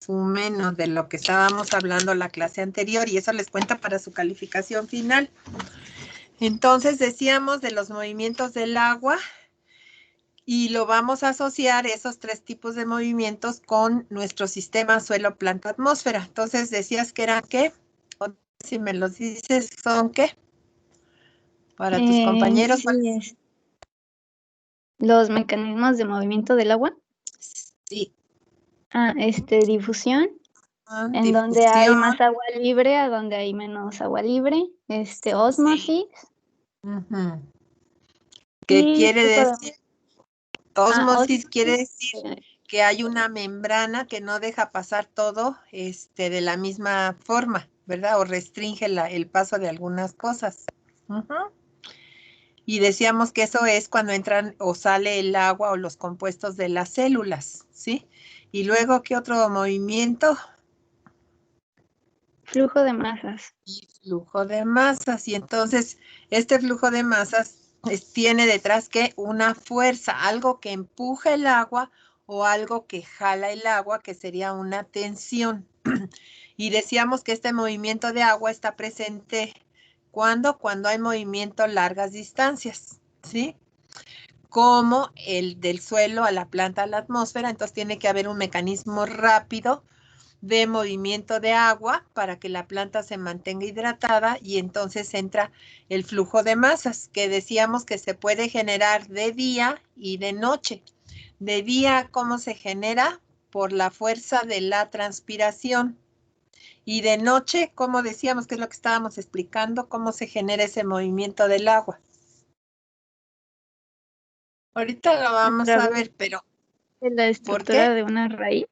resumen de lo que estábamos hablando la clase anterior y eso les cuenta para su calificación final. Entonces decíamos de los movimientos del agua y lo vamos a asociar esos tres tipos de movimientos con nuestro sistema suelo, planta, atmósfera. Entonces decías que era ¿qué? O si me los dices, ¿son qué? Para tus compañeros. Sí, los mecanismos de movimiento del agua. Sí. Difusión, en donde hay más agua libre, a donde hay menos agua libre. Ósmosis. Uh-huh. ¿Qué quiere decir? Ósmosis quiere decir que hay una membrana que no deja pasar todo de la misma forma, ¿verdad? O restringe el paso de algunas cosas. Uh-huh. Y decíamos que eso es cuando entran o sale el agua o los compuestos de las células, ¿sí? Y luego, ¿qué otro movimiento? Flujo de masas. Y flujo de masas. Y entonces, este flujo de masas tiene detrás que una fuerza, algo que empuja el agua o algo que jala el agua, que sería una tensión. Y decíamos que este movimiento de agua está presente cuando hay movimiento a largas distancias, ¿sí? Como el del suelo a la planta a la atmósfera, entonces tiene que haber un mecanismo rápido de movimiento de agua para que la planta se mantenga hidratada y entonces entra el flujo de masas, que decíamos que se puede generar de día y de noche. De día, ¿cómo se genera? Por la fuerza de la transpiración. Y de noche, como decíamos, que es lo que estábamos explicando, cómo se genera ese movimiento del agua. Ahorita lo vamos a ver, pero ¿de la estructura de una raíz?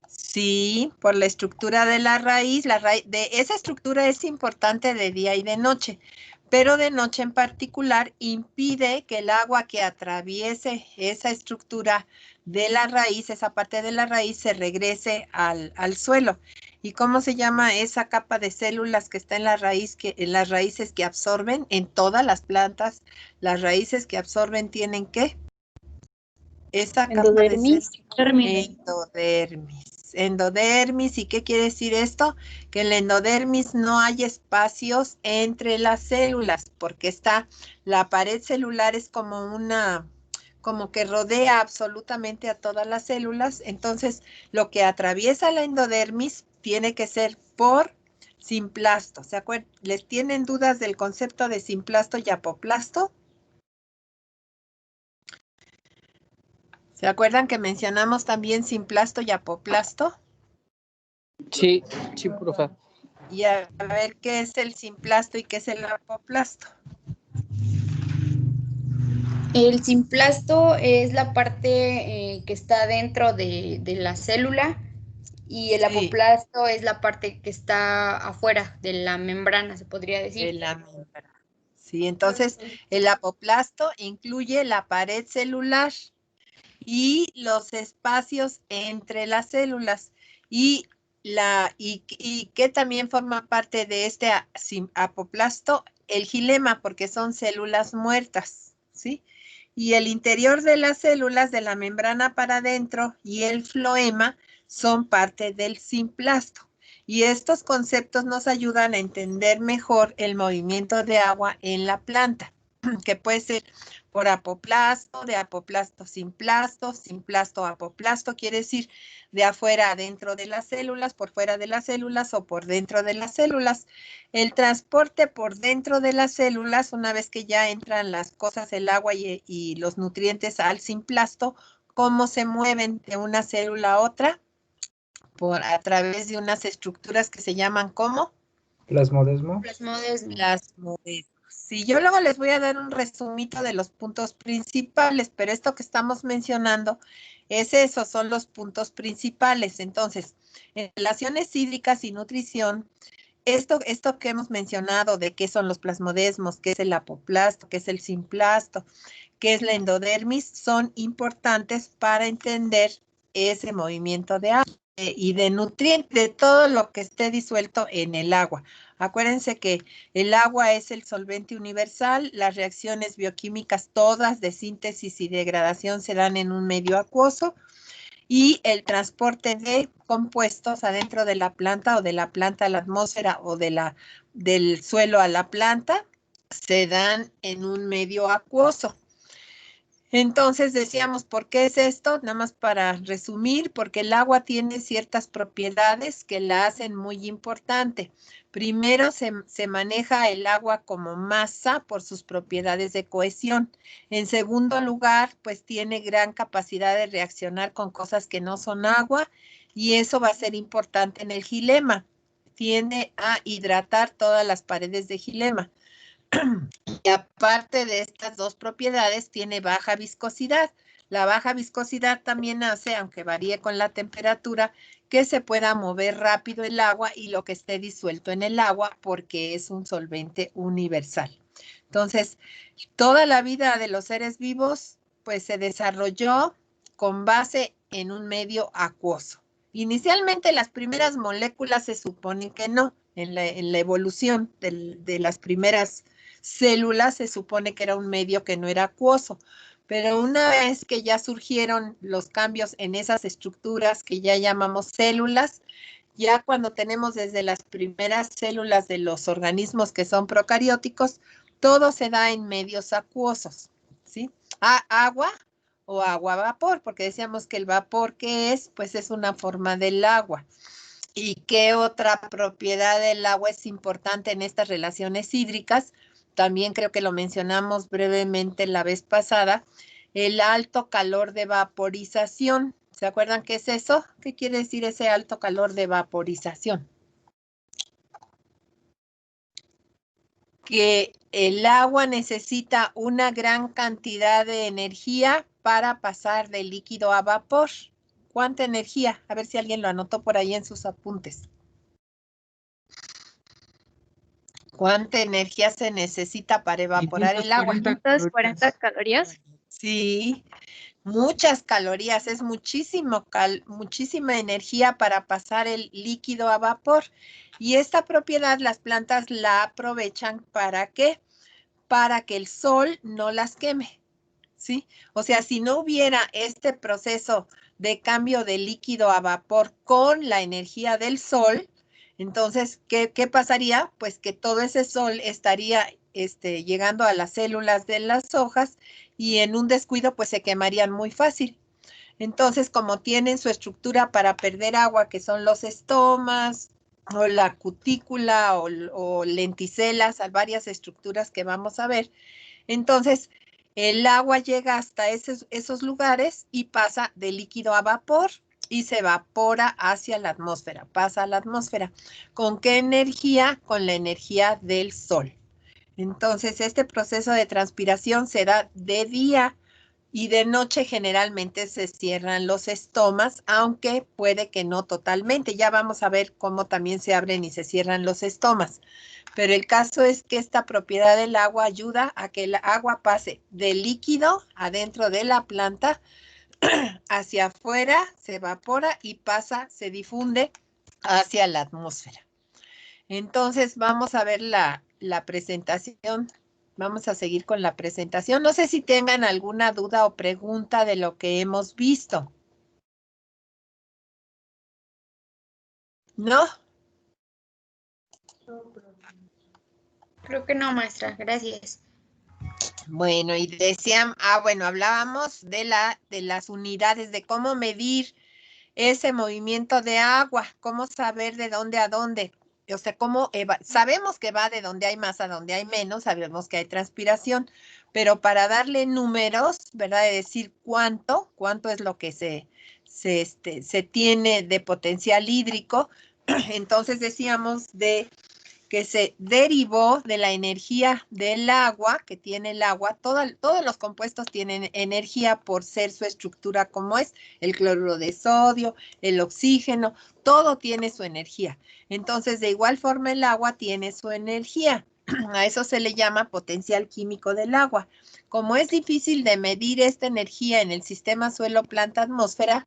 Sí, por la estructura de la raíz de esa estructura es importante de día y de noche, pero de noche en particular impide que el agua que atraviese esa estructura de la raíz, esa parte de la raíz, se regrese al suelo. ¿Y cómo se llama esa capa de células que está en la raíz, en las raíces que absorben en todas las plantas? Las raíces que absorben tienen ¿qué? Esa capa de células. Endodermis. ¿Y qué quiere decir esto? Que en la endodermis no hay espacios entre las células, porque la pared celular es como que rodea absolutamente a todas las células. Entonces, lo que atraviesa la endodermis tiene que ser por simplasto. ¿Se acuerdan? ¿Les tienen dudas del concepto de simplasto y apoplasto? ¿Se acuerdan que mencionamos también simplasto y apoplasto? Sí, profe. Y a ver qué es el simplasto y qué es el apoplasto. El simplasto es la parte que está dentro de la célula y el apoplasto es la parte que está afuera de la membrana, se podría decir. De la membrana. Sí, entonces el apoplasto incluye la pared celular y los espacios entre las células y que también forma parte de este apoplasto, el xilema, porque son células muertas, ¿sí? Y el interior de las células, de la membrana para adentro, y el floema son parte del simplasto. Y estos conceptos nos ayudan a entender mejor el movimiento de agua en la planta, que puede ser por apoplasto, de apoplasto simplasto, simplasto apoplasto, quiere decir de afuera adentro de las células, por fuera de las células o por dentro de las células. El transporte por dentro de las células, una vez que ya entran las cosas, el agua y los nutrientes al simplasto, ¿cómo se mueven de una célula a otra? A través de unas estructuras que se llaman ¿cómo? Plasmodesmo. Plasmodesmo. Sí, yo luego les voy a dar un resumito de los puntos principales, pero esto que estamos mencionando son los puntos principales. Entonces, en relaciones hídricas y nutrición, esto que hemos mencionado de qué son los plasmodesmos, qué es el apoplasto, qué es el simplasto, qué es la endodermis, son importantes para entender ese movimiento de agua y de nutrientes, de todo lo que esté disuelto en el agua. Acuérdense que el agua es el solvente universal, las reacciones bioquímicas todas de síntesis y degradación se dan en un medio acuoso y el transporte de compuestos adentro de la planta o de la planta a la atmósfera o del suelo a la planta se dan en un medio acuoso. Entonces decíamos, ¿por qué es esto? Nada más para resumir, porque el agua tiene ciertas propiedades que la hacen muy importante. Primero se maneja el agua como masa por sus propiedades de cohesión. En segundo lugar, pues tiene gran capacidad de reaccionar con cosas que no son agua y eso va a ser importante en el xilema. Tiende a hidratar todas las paredes de xilema. Y aparte de estas dos propiedades, tiene baja viscosidad. La baja viscosidad también hace, aunque varíe con la temperatura, que se pueda mover rápido el agua y lo que esté disuelto en el agua porque es un solvente universal. Entonces, toda la vida de los seres vivos, pues se desarrolló con base en un medio acuoso. Inicialmente las primeras moléculas se supone que no, en la evolución de las primeras células se supone que era un medio que no era acuoso, pero una vez que ya surgieron los cambios en esas estructuras que ya llamamos células, ya cuando tenemos desde las primeras células de los organismos que son procarióticos, todo se da en medios acuosos, ¿sí? Agua o agua-vapor, porque decíamos que el vapor, ¿qué es? Pues es una forma del agua. ¿Y qué otra propiedad del agua es importante en estas relaciones hídricas? También creo que lo mencionamos brevemente la vez pasada, el alto calor de vaporización. ¿Se acuerdan qué es eso? ¿Qué quiere decir ese alto calor de vaporización? Que el agua necesita una gran cantidad de energía para pasar de líquido a vapor. ¿Cuánta energía? A ver si alguien lo anotó por ahí en sus apuntes. ¿Cuánta energía se necesita para evaporar el agua? 540 calorías. Sí, muchas calorías, es muchísima energía para pasar el líquido a vapor. Y esta propiedad las plantas la aprovechan ¿para qué? Para que el sol no las queme, ¿sí? O sea, si no hubiera este proceso de cambio de líquido a vapor con la energía del sol, entonces, ¿qué pasaría? Pues que todo ese sol estaría llegando a las células de las hojas y en un descuido pues se quemarían muy fácil. Entonces, como tienen su estructura para perder agua, que son los estomas o la cutícula o lenticelas, varias estructuras que vamos a ver, entonces el agua llega hasta esos lugares y pasa de líquido a vapor y se evapora hacia la atmósfera, pasa a la atmósfera. ¿Con qué energía? Con la energía del sol. Entonces, este proceso de transpiración se da de día y de noche generalmente se cierran los estomas, aunque puede que no totalmente. Ya vamos a ver cómo también se abren y se cierran los estomas. Pero el caso es que esta propiedad del agua ayuda a que el agua pase del líquido adentro de la planta hacia afuera, se evapora y pasa, se difunde hacia la atmósfera. Entonces vamos a ver la presentación. Vamos a seguir con la presentación. No sé si tengan alguna duda o pregunta de lo que hemos visto. ¿No? Creo que no, maestra. Gracias. Bueno, y decían, bueno, hablábamos de las unidades, de cómo medir ese movimiento de agua, cómo saber de dónde a dónde. O sea, sabemos que va de donde hay más a donde hay menos, sabemos que hay transpiración, pero para darle números, ¿verdad? De decir cuánto es lo que se tiene de potencial hídrico, entonces decíamos que se derivó de la energía del agua, que tiene el agua, todos los compuestos tienen energía por ser su estructura como es, el cloruro de sodio, el oxígeno, todo tiene su energía. Entonces, de igual forma el agua tiene su energía. A eso se le llama potencial químico del agua. Como es difícil de medir esta energía en el sistema suelo-planta-atmósfera,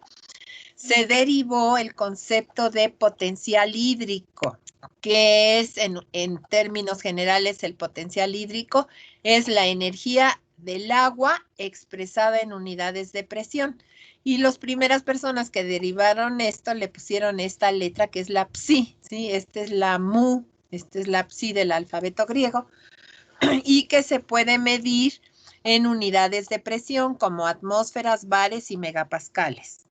se derivó el concepto de potencial hídrico, que es en términos generales el potencial hídrico, es la energía del agua expresada en unidades de presión. Y las primeras personas que derivaron esto le pusieron esta letra que es la psi, ¿sí? Esta es la mu, esta es la psi del alfabeto griego, y que se puede medir en unidades de presión como atmósferas, bares y megapascales.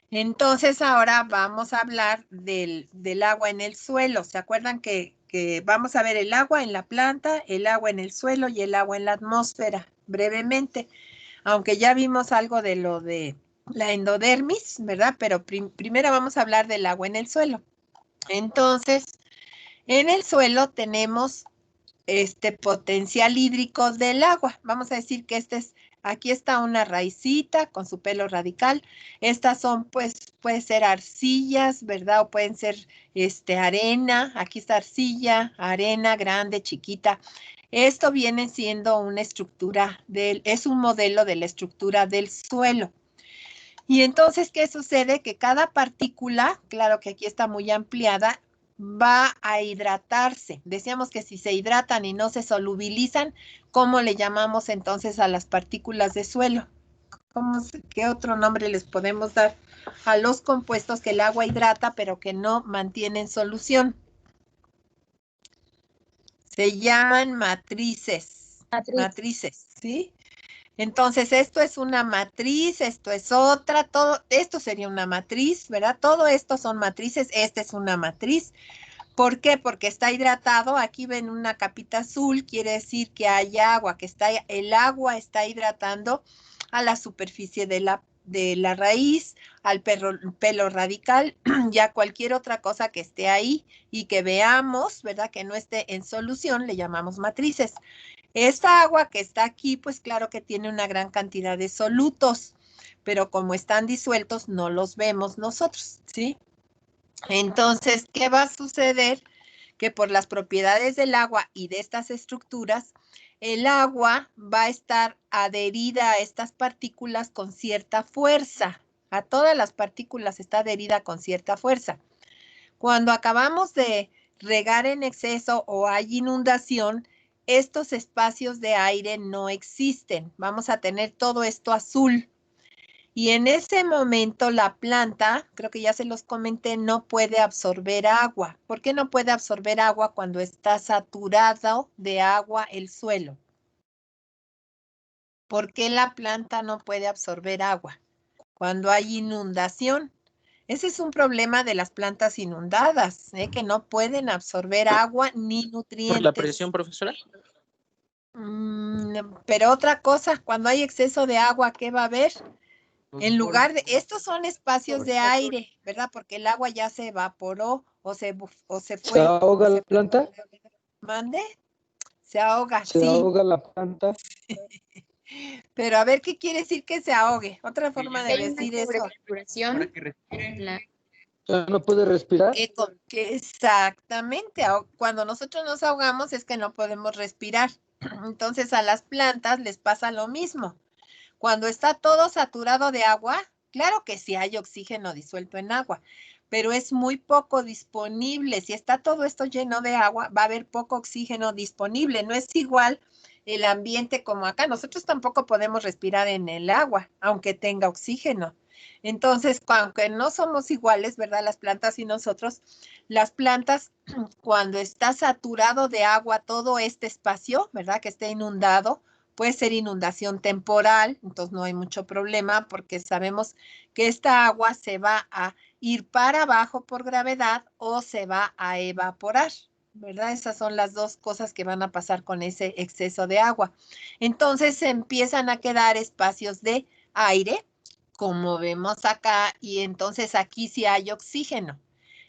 Entonces ahora vamos a hablar del agua en el suelo. ¿Se acuerdan que vamos a ver el agua en la planta, el agua en el suelo y el agua en la atmósfera? Brevemente, aunque ya vimos algo de lo de la endodermis, ¿verdad? Pero primero vamos a hablar del agua en el suelo. Entonces, en el suelo tenemos potencial hídrico del agua. Vamos a decir que aquí está una raicita con su pelo radical. Estas son, pues, puede ser arcillas, ¿verdad? O pueden ser arena. Aquí está arcilla, arena grande, chiquita. Esto viene siendo una estructura es un modelo de la estructura del suelo. Y entonces, ¿qué sucede? Que cada partícula, claro que aquí está muy ampliada, va a hidratarse. Decíamos que si se hidratan y no se solubilizan, ¿cómo le llamamos entonces a las partículas de suelo? ¿Qué otro nombre les podemos dar a los compuestos que el agua hidrata pero que no mantienen solución? Se llaman matrices. Matrices, ¿sí? Entonces, esto es una matriz, esto es otra, todo esto sería una matriz, ¿verdad? Todo esto son matrices, esta es una matriz. ¿Por qué? Porque está hidratado. Aquí ven una capita azul, quiere decir que hay agua, el agua está hidratando a la superficie de la raíz, al pelo radical y a cualquier otra cosa que esté ahí y que veamos, ¿verdad? Que no esté en solución, le llamamos matrices. Esta agua que está aquí, pues claro que tiene una gran cantidad de solutos, pero como están disueltos, no los vemos nosotros, ¿sí? Entonces, ¿qué va a suceder? Que por las propiedades del agua y de estas estructuras, el agua va a estar adherida a estas partículas con cierta fuerza. A todas las partículas está adherida con cierta fuerza. Cuando acabamos de regar en exceso o hay inundación, estos espacios de aire no existen. Vamos a tener todo esto azul. Y en ese momento la planta, creo que ya se los comenté, no puede absorber agua. ¿Por qué no puede absorber agua cuando está saturado de agua el suelo? ¿Por qué la planta no puede absorber agua cuando hay inundación? Ese es un problema de las plantas inundadas, que no pueden absorber agua ni nutrientes. ¿Por la presión, profesora? Pero otra cosa, cuando hay exceso de agua, ¿qué va a haber? En lugar de, estos son espacios de aire, ¿verdad? Porque el agua ya se evaporó o se fue. ¿Se ahoga la planta? ¿Mande? Se ahoga, ¿Se ahoga la planta? Pero a ver, ¿qué quiere decir que se ahogue? Otra forma de decir eso. Para que respiren. ¿Ya no puede respirar? Exactamente. Cuando nosotros nos ahogamos es que no podemos respirar. Entonces a las plantas les pasa lo mismo. Cuando está todo saturado de agua, claro que sí hay oxígeno disuelto en agua, pero es muy poco disponible. Si está todo esto lleno de agua, va a haber poco oxígeno disponible. No es igual el ambiente como acá. Nosotros tampoco podemos respirar en el agua, aunque tenga oxígeno. Entonces, aunque no somos iguales, ¿verdad? Las plantas y nosotros, las plantas, cuando está saturado de agua todo este espacio, ¿verdad? Que esté inundado, puede ser inundación temporal, entonces no hay mucho problema porque sabemos que esta agua se va a ir para abajo por gravedad o se va a evaporar, ¿verdad? Esas son las dos cosas que van a pasar con ese exceso de agua. Entonces se empiezan a quedar espacios de aire, como vemos acá, y entonces aquí sí hay oxígeno.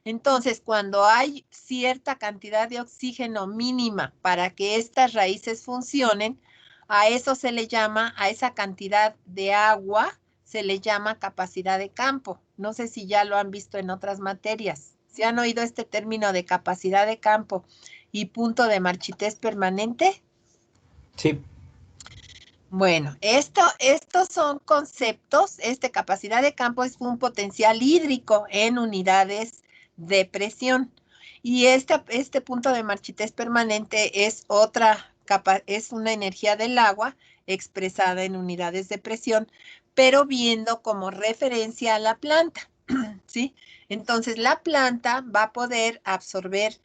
Entonces, cuando hay cierta cantidad de oxígeno mínima para que estas raíces funcionen, a eso se le llama, a esa cantidad de agua, se le llama capacidad de campo. No sé si ya lo han visto en otras materias. ¿Se han oído este término de capacidad de campo y punto de marchitez permanente? Sí. Bueno, estos son conceptos. Capacidad de campo es un potencial hídrico en unidades de presión. Y este punto de marchitez permanente es es una energía del agua expresada en unidades de presión, pero viendo como referencia a la planta, ¿sí? Entonces, la planta va a poder absorber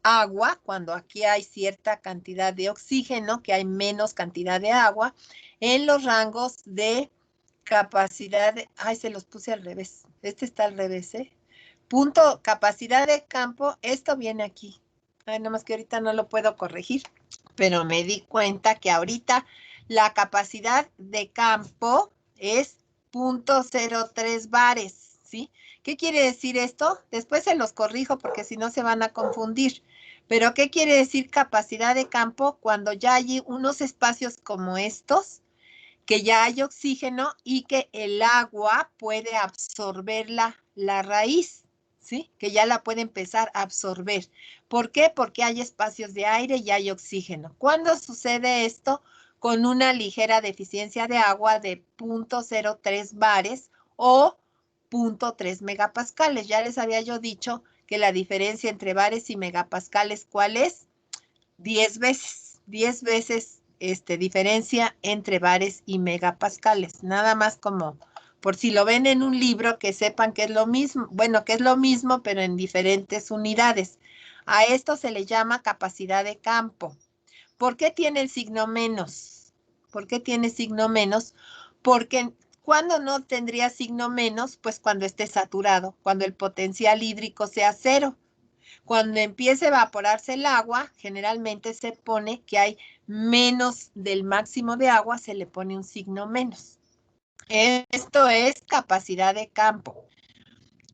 agua cuando aquí hay cierta cantidad de oxígeno, que hay menos cantidad de agua, en los rangos de capacidad de... Ay, se los puse al revés. Este está al revés, ¿eh? Punto, capacidad de campo, esto viene aquí. Ay, nomás que ahorita no lo puedo corregir, pero me di cuenta que ahorita la capacidad de campo es 0.03 bares, ¿sí? ¿Qué quiere decir esto? Después se los corrijo porque si no se van a confundir. Pero ¿qué quiere decir capacidad de campo? Cuando ya hay unos espacios como estos, que ya hay oxígeno y que el agua puede absorber la raíz, ¿sí? Que ya la puede empezar a absorber. ¿Por qué? Porque hay espacios de aire y hay oxígeno. ¿Cuándo sucede esto? Con una ligera deficiencia de agua de 0.03 bares o 0.3 megapascales. Ya les había yo dicho que la diferencia entre bares y megapascales, ¿cuál es? 10 veces. 10 veces diferencia entre bares y megapascales. Nada más como por si lo ven en un libro, que sepan que es lo mismo. Bueno, que es lo mismo, pero en diferentes unidades. A esto se le llama capacidad de campo. ¿Por qué tiene el signo menos? ¿Por qué tiene signo menos? Porque ¿cuándo no tendría signo menos? Pues cuando esté saturado, cuando el potencial hídrico sea 0. Cuando empiece a evaporarse el agua, generalmente se pone que hay menos del máximo de agua, se le pone un signo menos. Esto es capacidad de campo.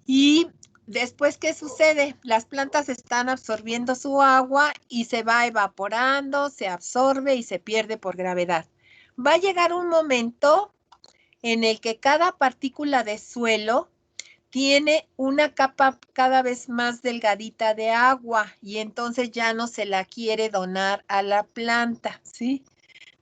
Y después, ¿qué sucede? Las plantas están absorbiendo su agua y se va evaporando, se absorbe y se pierde por gravedad. Va a llegar un momento en el que cada partícula de suelo tiene una capa cada vez más delgadita de agua y entonces ya no se la quiere donar a la planta, ¿sí?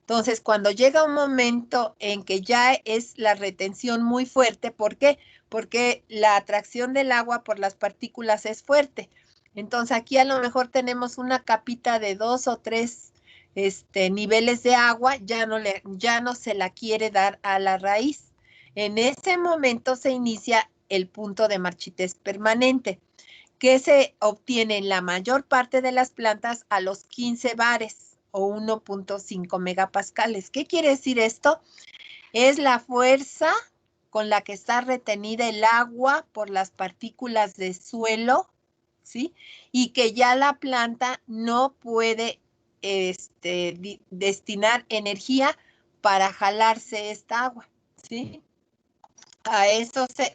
Entonces, cuando llega un momento en que ya es la retención muy fuerte, ¿por qué? Porque la atracción del agua por las partículas es fuerte. Entonces, aquí a lo mejor tenemos una capita de 2 o 3 niveles de agua, ya no se la quiere dar a la raíz. En ese momento se inicia el punto de marchitez permanente, que se obtiene en la mayor parte de las plantas a los 15 bares o 1.5 megapascales. ¿Qué quiere decir esto? Es la fuerza con la que está retenida el agua por las partículas de suelo, ¿sí? Y que ya la planta no puede destinar energía para jalarse esta agua, ¿sí?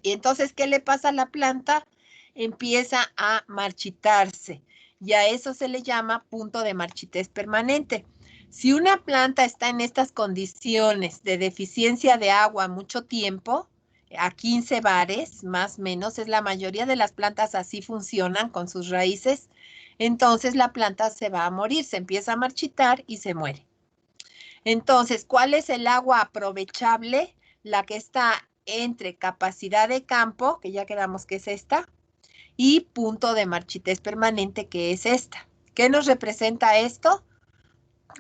Y entonces, ¿qué le pasa a la planta? Empieza a marchitarse y a eso se le llama punto de marchitez permanente. Si una planta está en estas condiciones de deficiencia de agua mucho tiempo, a 15 bares, más o menos, es la mayoría de las plantas así funcionan con sus raíces, entonces la planta se va a morir, se empieza a marchitar y se muere. Entonces, ¿cuál es el agua aprovechable? La que está entre capacidad de campo, que ya quedamos que es esta, y punto de marchitez permanente, que es esta. ¿Qué nos representa esto?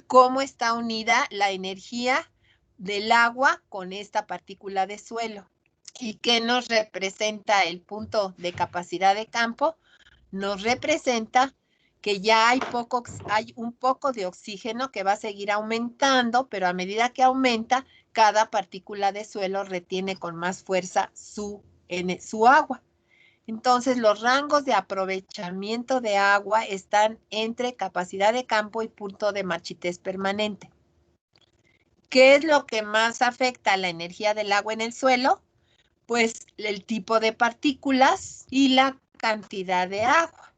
Cómo está unida la energía del agua con esta partícula de suelo. ¿Y qué nos representa el punto de capacidad de campo? Nos representa que ya hay un poco de oxígeno que va a seguir aumentando, pero a medida que aumenta, cada partícula de suelo retiene con más fuerza su agua. Entonces, los rangos de aprovechamiento de agua están entre capacidad de campo y punto de marchitez permanente. ¿Qué es lo que más afecta a la energía del agua en el suelo? Pues el tipo de partículas y la cantidad de agua.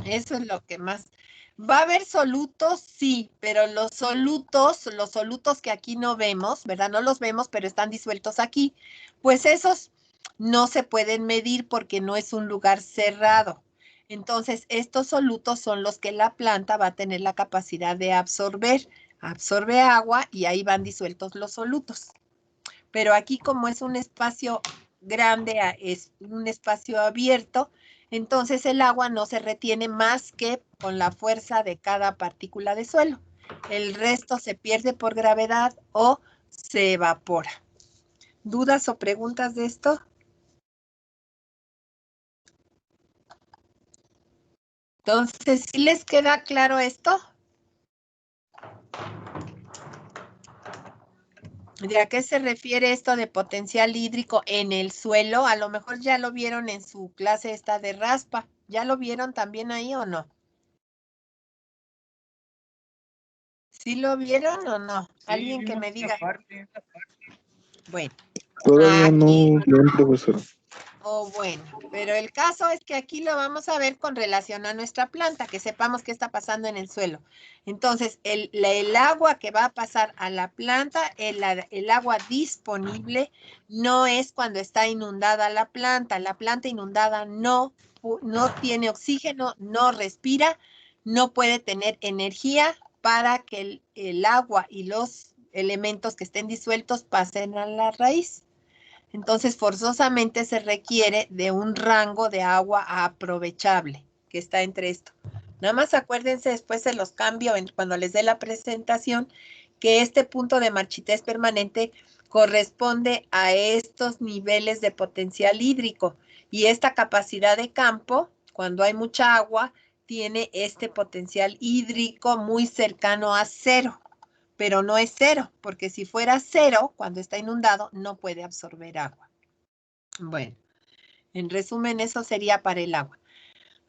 Eso es lo que más. ¿Va a haber solutos? Sí, pero los solutos que aquí no vemos, ¿verdad? No los vemos, pero están disueltos aquí. Pues esos no se pueden medir porque no es un lugar cerrado. Entonces, estos solutos son los que la planta va a tener la capacidad de absorber. Absorbe agua y ahí van disueltos los solutos. Pero aquí, como es un espacio grande, es un espacio abierto, entonces el agua no se retiene más que con la fuerza de cada partícula de suelo. El resto se pierde por gravedad o se evapora. ¿Dudas o preguntas de esto? Entonces, ¿sí les queda claro esto? ¿De a qué se refiere esto de potencial hídrico en el suelo? A lo mejor ya lo vieron en su clase esta de raspa. ¿Ya lo vieron también ahí o no? ¿Sí lo vieron o no? Sí, Alguien que vimos me diga. esa parte. Bueno. Todavía Aquí. no, bien, profesor. Oh, bueno, pero el caso es que aquí lo vamos a ver con relación a nuestra planta, que sepamos qué está pasando en el suelo. Entonces, el agua que va a pasar a la planta, el agua disponible, no es cuando está inundada la planta. La planta inundada no tiene oxígeno, no respira, no puede tener energía para que el agua y los elementos que estén disueltos pasen a la raíz. Entonces, forzosamente se requiere de un rango de agua aprovechable, que está entre esto. Nada más acuérdense, después se los cambio cuando les dé la presentación, que este punto de marchitez permanente corresponde a estos niveles de potencial hídrico y esta capacidad de campo, cuando hay mucha agua, tiene este potencial hídrico muy cercano a cero. Pero no es cero, porque si fuera cero, cuando está inundado, no puede absorber agua. Bueno, en resumen, eso sería para el agua.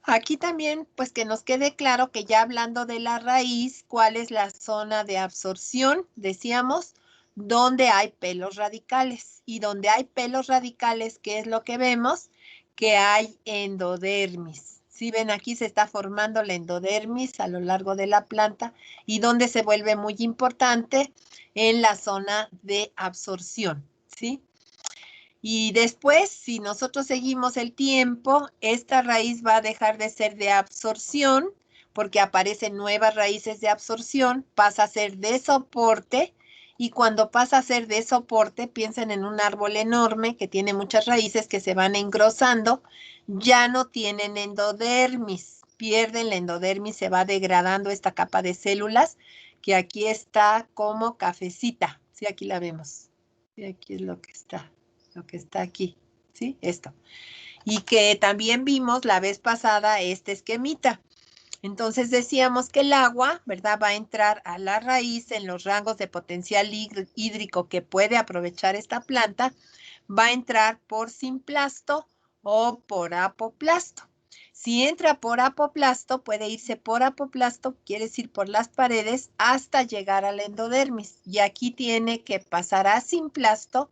Aquí también, pues que nos quede claro que ya hablando de la raíz, ¿cuál es la zona de absorción? Decíamos, donde hay pelos radicales. Y donde hay pelos radicales, ¿qué es lo que vemos? Que hay endodermis. Si ven, aquí se está formando la endodermis a lo largo de la planta y donde se vuelve muy importante en la zona de absorción, ¿sí? Y después, si nosotros seguimos el tiempo, esta raíz va a dejar de ser de absorción porque aparecen nuevas raíces de absorción, pasa a ser de soporte y cuando pasa a ser de soporte, piensen en un árbol enorme que tiene muchas raíces que se van engrosando, ya no tienen endodermis, pierden la endodermis, se va degradando esta capa de células que aquí está como cafecita, sí, aquí la vemos, y aquí es lo que está aquí, ¿sí? Esto. Y que también vimos la vez pasada este esquemita. Entonces decíamos que el agua, ¿verdad? Va a entrar a la raíz en los rangos de potencial hídrico que puede aprovechar esta planta, va a entrar por simplasto o por apoplasto. Si entra por apoplasto, puede irse por apoplasto, quiere decir por las paredes, hasta llegar al endodermis. Y aquí tiene que pasar a simplasto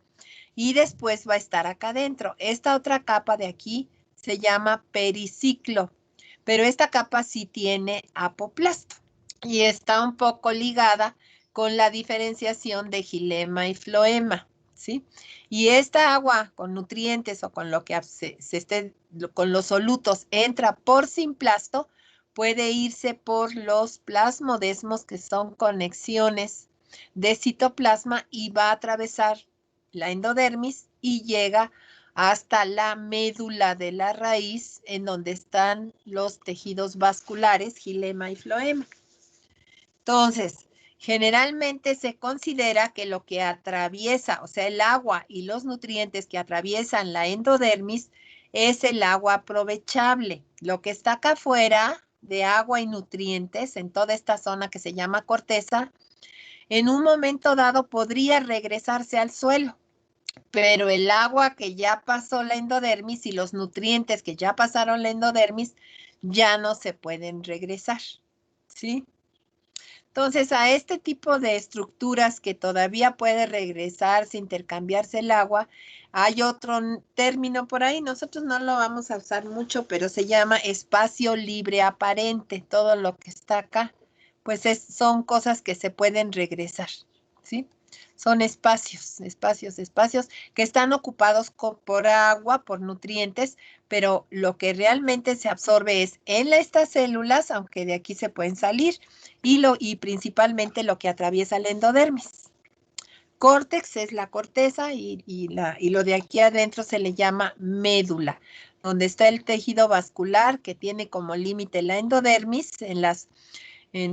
y después va a estar acá adentro. Esta otra capa de aquí se llama periciclo, pero esta capa sí tiene apoplasto y está un poco ligada con la diferenciación de xilema y floema, ¿sí? Y esta agua con nutrientes o con lo que con los solutos entra por simplasto, puede irse por los plasmodesmos que son conexiones de citoplasma y va a atravesar la endodermis y llega hasta la médula de la raíz en donde están los tejidos vasculares, xilema y floema. Entonces, generalmente se considera que lo que atraviesa, o sea, el agua y los nutrientes que atraviesan la endodermis es el agua aprovechable. Lo que está acá afuera de agua y nutrientes en toda esta zona que se llama corteza, en un momento dado podría regresarse al suelo. Pero el agua que ya pasó la endodermis y los nutrientes que ya pasaron la endodermis ya no se pueden regresar, ¿sí? Entonces, a este tipo de estructuras que todavía puede regresarse, intercambiarse el agua, hay otro término por ahí, nosotros no lo vamos a usar mucho, pero se llama espacio libre aparente. Todo lo que está acá, pues son cosas que se pueden regresar, ¿sí? Son espacios que están ocupados por agua, por nutrientes, pero lo que realmente se absorbe es en estas células, aunque de aquí se pueden salir, y principalmente lo que atraviesa la endodermis. Córtex es la corteza y lo de aquí adentro se le llama médula, donde está el tejido vascular que tiene como límite la endodermis en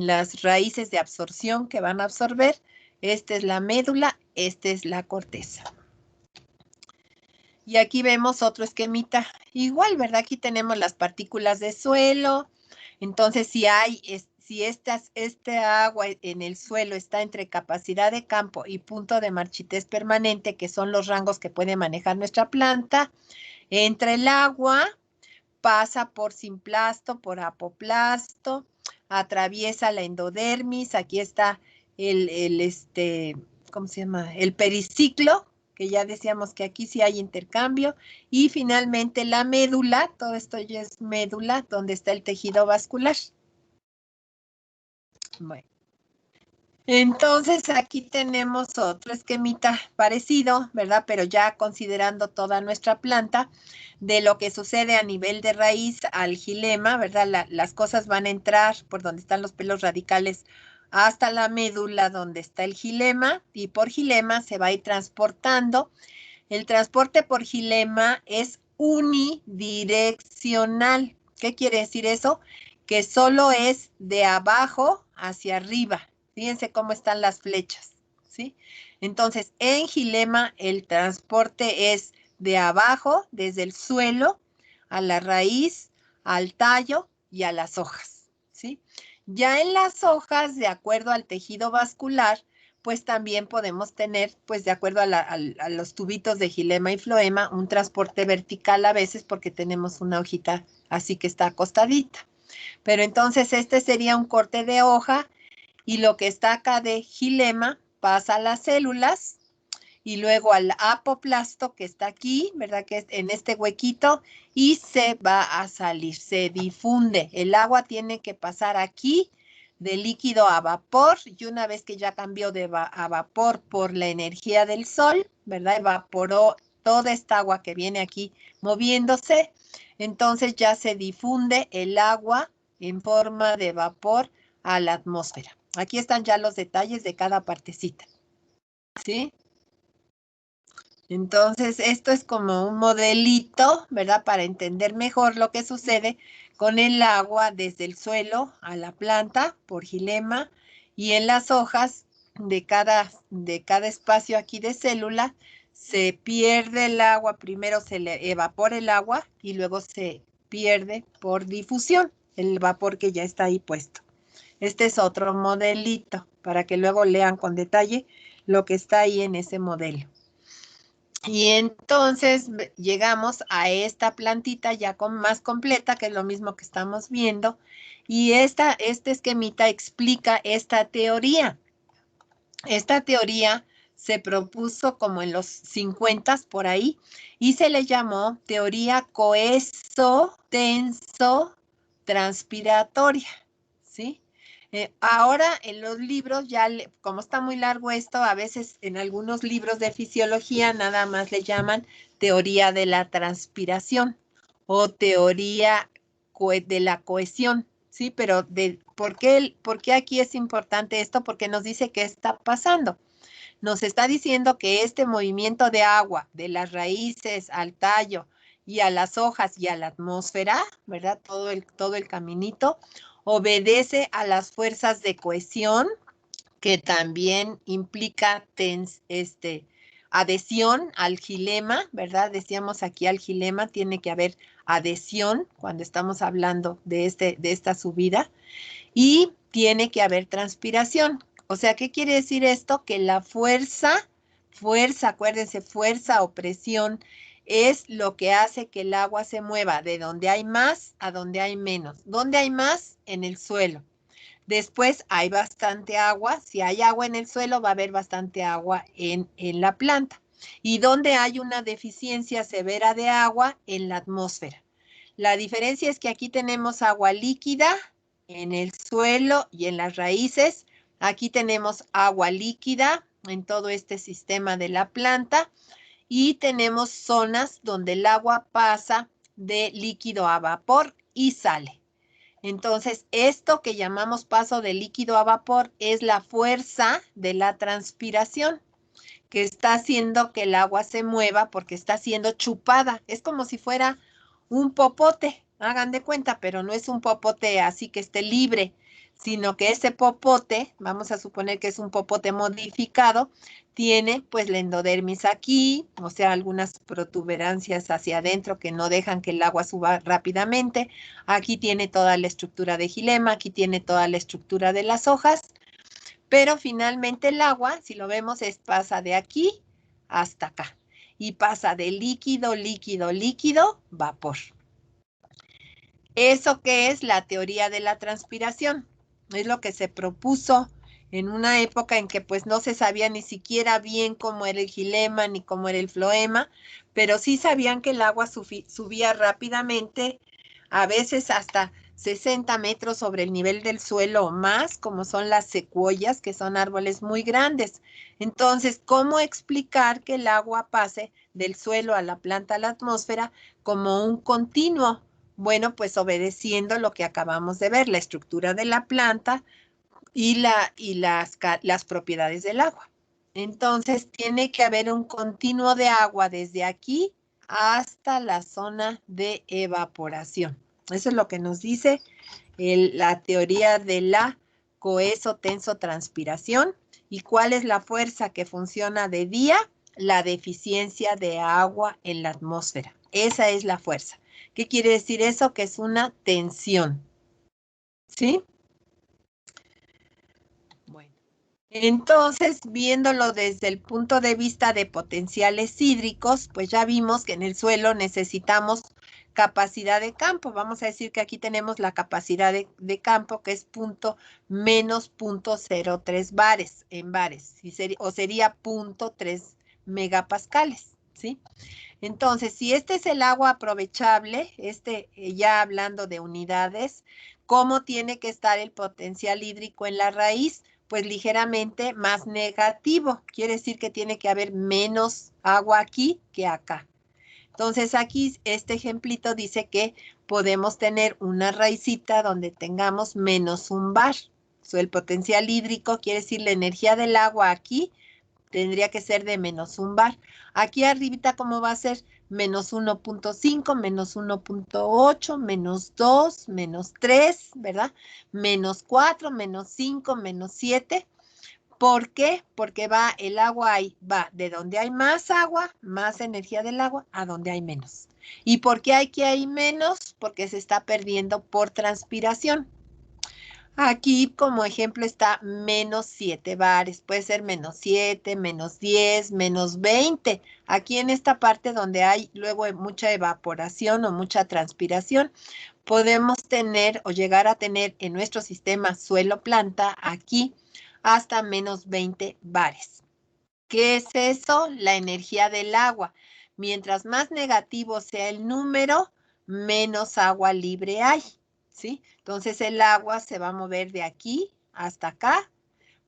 las raíces de absorción que van a absorber. Esta es la médula, esta es la corteza. Y aquí vemos otro esquemita igual, ¿verdad? Aquí tenemos las partículas de suelo. Entonces, si este agua en el suelo está entre capacidad de campo y punto de marchitez permanente, que son los rangos que puede manejar nuestra planta, entra el agua, pasa por simplasto, por apoplasto, atraviesa la endodermis, aquí está ¿cómo se llama? El periciclo, que ya decíamos que aquí sí hay intercambio, y finalmente la médula, todo esto ya es médula, donde está el tejido vascular. Bueno. Entonces aquí tenemos otro esquemita parecido, ¿verdad? Pero ya considerando toda nuestra planta, de lo que sucede a nivel de raíz al gilema, ¿verdad? Las cosas van a entrar por donde están los pelos radicales hasta la médula donde está el gilema, y por gilema se va a ir transportando. El transporte por gilema es unidireccional. ¿Qué quiere decir eso? Que solo es de abajo hacia arriba. Fíjense cómo están las flechas, ¿sí? Entonces, en gilema el transporte es de abajo, desde el suelo, a la raíz, al tallo y a las hojas, ¿sí? Ya en las hojas, de acuerdo al tejido vascular, pues también podemos tener, pues de acuerdo a los tubitos de gilema y floema, un transporte vertical a veces porque tenemos una hojita así que está acostadita. Pero entonces este sería un corte de hoja y lo que está acá de gilema pasa a las células y luego al apoplasto que está aquí, ¿verdad? Que es en este huequito y se va a salir, se difunde. El agua tiene que pasar aquí de líquido a vapor y una vez que ya cambió a vapor por la energía del sol, ¿verdad? Evaporó toda esta agua que viene aquí moviéndose, entonces ya se difunde el agua en forma de vapor a la atmósfera. Aquí están ya los detalles de cada partecita, ¿sí? Entonces, esto es como un modelito, ¿verdad? Para entender mejor lo que sucede con el agua desde el suelo a la planta por gilema y en las hojas de cada espacio aquí de célula se pierde el agua, primero se le evapora el agua y luego se pierde por difusión el vapor que ya está ahí puesto. Este es otro modelito para que luego lean con detalle lo que está ahí en ese modelo. Y entonces llegamos a esta plantita ya más completa, que es lo mismo que estamos viendo. Y este esquemita explica esta teoría. Esta teoría se propuso como en los 50 por ahí y se le llamó teoría coeso-tenso-transpiratoria, ¿sí? Ahora en los libros, ya como está muy largo esto, a veces en algunos libros de fisiología nada más le llaman teoría de la transpiración o teoría de la cohesión, ¿sí? Pero ¿por qué aquí es importante esto? Porque nos dice qué está pasando. Nos está diciendo que este movimiento de agua de las raíces al tallo y a las hojas y a la atmósfera, ¿verdad? Todo el caminito, obedece a las fuerzas de cohesión, que también implica adhesión al gilema, ¿verdad? Decíamos aquí al gilema tiene que haber adhesión cuando estamos hablando de esta subida y tiene que haber transpiración. O sea, ¿qué quiere decir esto? Que la fuerza, acuérdense, fuerza o presión es lo que hace que el agua se mueva de donde hay más a donde hay menos. ¿Dónde hay más? En el suelo. Después hay bastante agua. Si hay agua en el suelo, va a haber bastante agua en la planta. ¿Y dónde hay una deficiencia severa de agua? En la atmósfera. La diferencia es que aquí tenemos agua líquida en el suelo y en las raíces. Aquí tenemos agua líquida en todo este sistema de la planta y tenemos zonas donde el agua pasa de líquido a vapor y sale. Entonces, esto que llamamos paso de líquido a vapor es la fuerza de la transpiración que está haciendo que el agua se mueva porque está siendo chupada. Es como si fuera un popote, hagan de cuenta, pero no es un popote así que esté libre, sino que ese popote, vamos a suponer que es un popote modificado, tiene pues la endodermis aquí, o sea, algunas protuberancias hacia adentro que no dejan que el agua suba rápidamente. Aquí tiene toda la estructura de xilema, aquí tiene toda la estructura de las hojas, pero finalmente el agua, si lo vemos, pasa de aquí hasta acá y pasa de líquido, líquido, líquido, vapor. ¿Eso qué es? La teoría de la transpiración. Es lo que se propuso en una época en que pues no se sabía ni siquiera bien cómo era el xilema ni cómo era el floema, pero sí sabían que el agua subía rápidamente, a veces hasta 60 metros sobre el nivel del suelo o más, como son las secuoyas, que son árboles muy grandes. Entonces, ¿cómo explicar que el agua pase del suelo a la planta a la atmósfera como un continuo? Bueno, pues obedeciendo lo que acabamos de ver, la estructura de la planta y las propiedades del agua. Entonces, tiene que haber un continuo de agua desde aquí hasta la zona de evaporación. Eso es lo que nos dice la teoría de la coeso-tenso-transpiración. ¿Y cuál es la fuerza que funciona de día? La deficiencia de agua en la atmósfera. Esa es la fuerza. ¿Qué quiere decir eso? Que es una tensión. ¿Sí? Bueno. Entonces, viéndolo desde el punto de vista de potenciales hídricos, pues ya vimos que en el suelo necesitamos capacidad de campo. Vamos a decir que aquí tenemos la capacidad de campo que es menos 0.03 bares en bares, o sería 0.3 megapascales, ¿sí? Entonces, si este es el agua aprovechable, ya hablando de unidades, ¿cómo tiene que estar el potencial hídrico en la raíz? Pues ligeramente más negativo. Quiere decir que tiene que haber menos agua aquí que acá. Entonces aquí este ejemplito dice que podemos tener una raicita donde tengamos menos 1 bar. El potencial hídrico quiere decir la energía del agua aquí tendría que ser de menos 1 bar. Aquí arribita, ¿cómo va a ser? Menos 1.5, menos 1.8, menos 2, menos 3, ¿verdad? Menos 4, menos 5, menos 7. ¿Por qué? Porque el agua ahí, va de donde hay más agua, más energía del agua, a donde hay menos. ¿Y por qué hay menos? Porque se está perdiendo por transpiración. Aquí como ejemplo está menos 7 bares, puede ser menos 7, menos 10, menos 20. Aquí en esta parte donde hay luego mucha evaporación o mucha transpiración, podemos tener o llegar a tener en nuestro sistema suelo-planta aquí hasta menos 20 bares. ¿Qué es eso? La energía del agua. Mientras más negativo sea el número, menos agua libre hay. ¿Sí? Entonces el agua se va a mover de aquí hasta acá,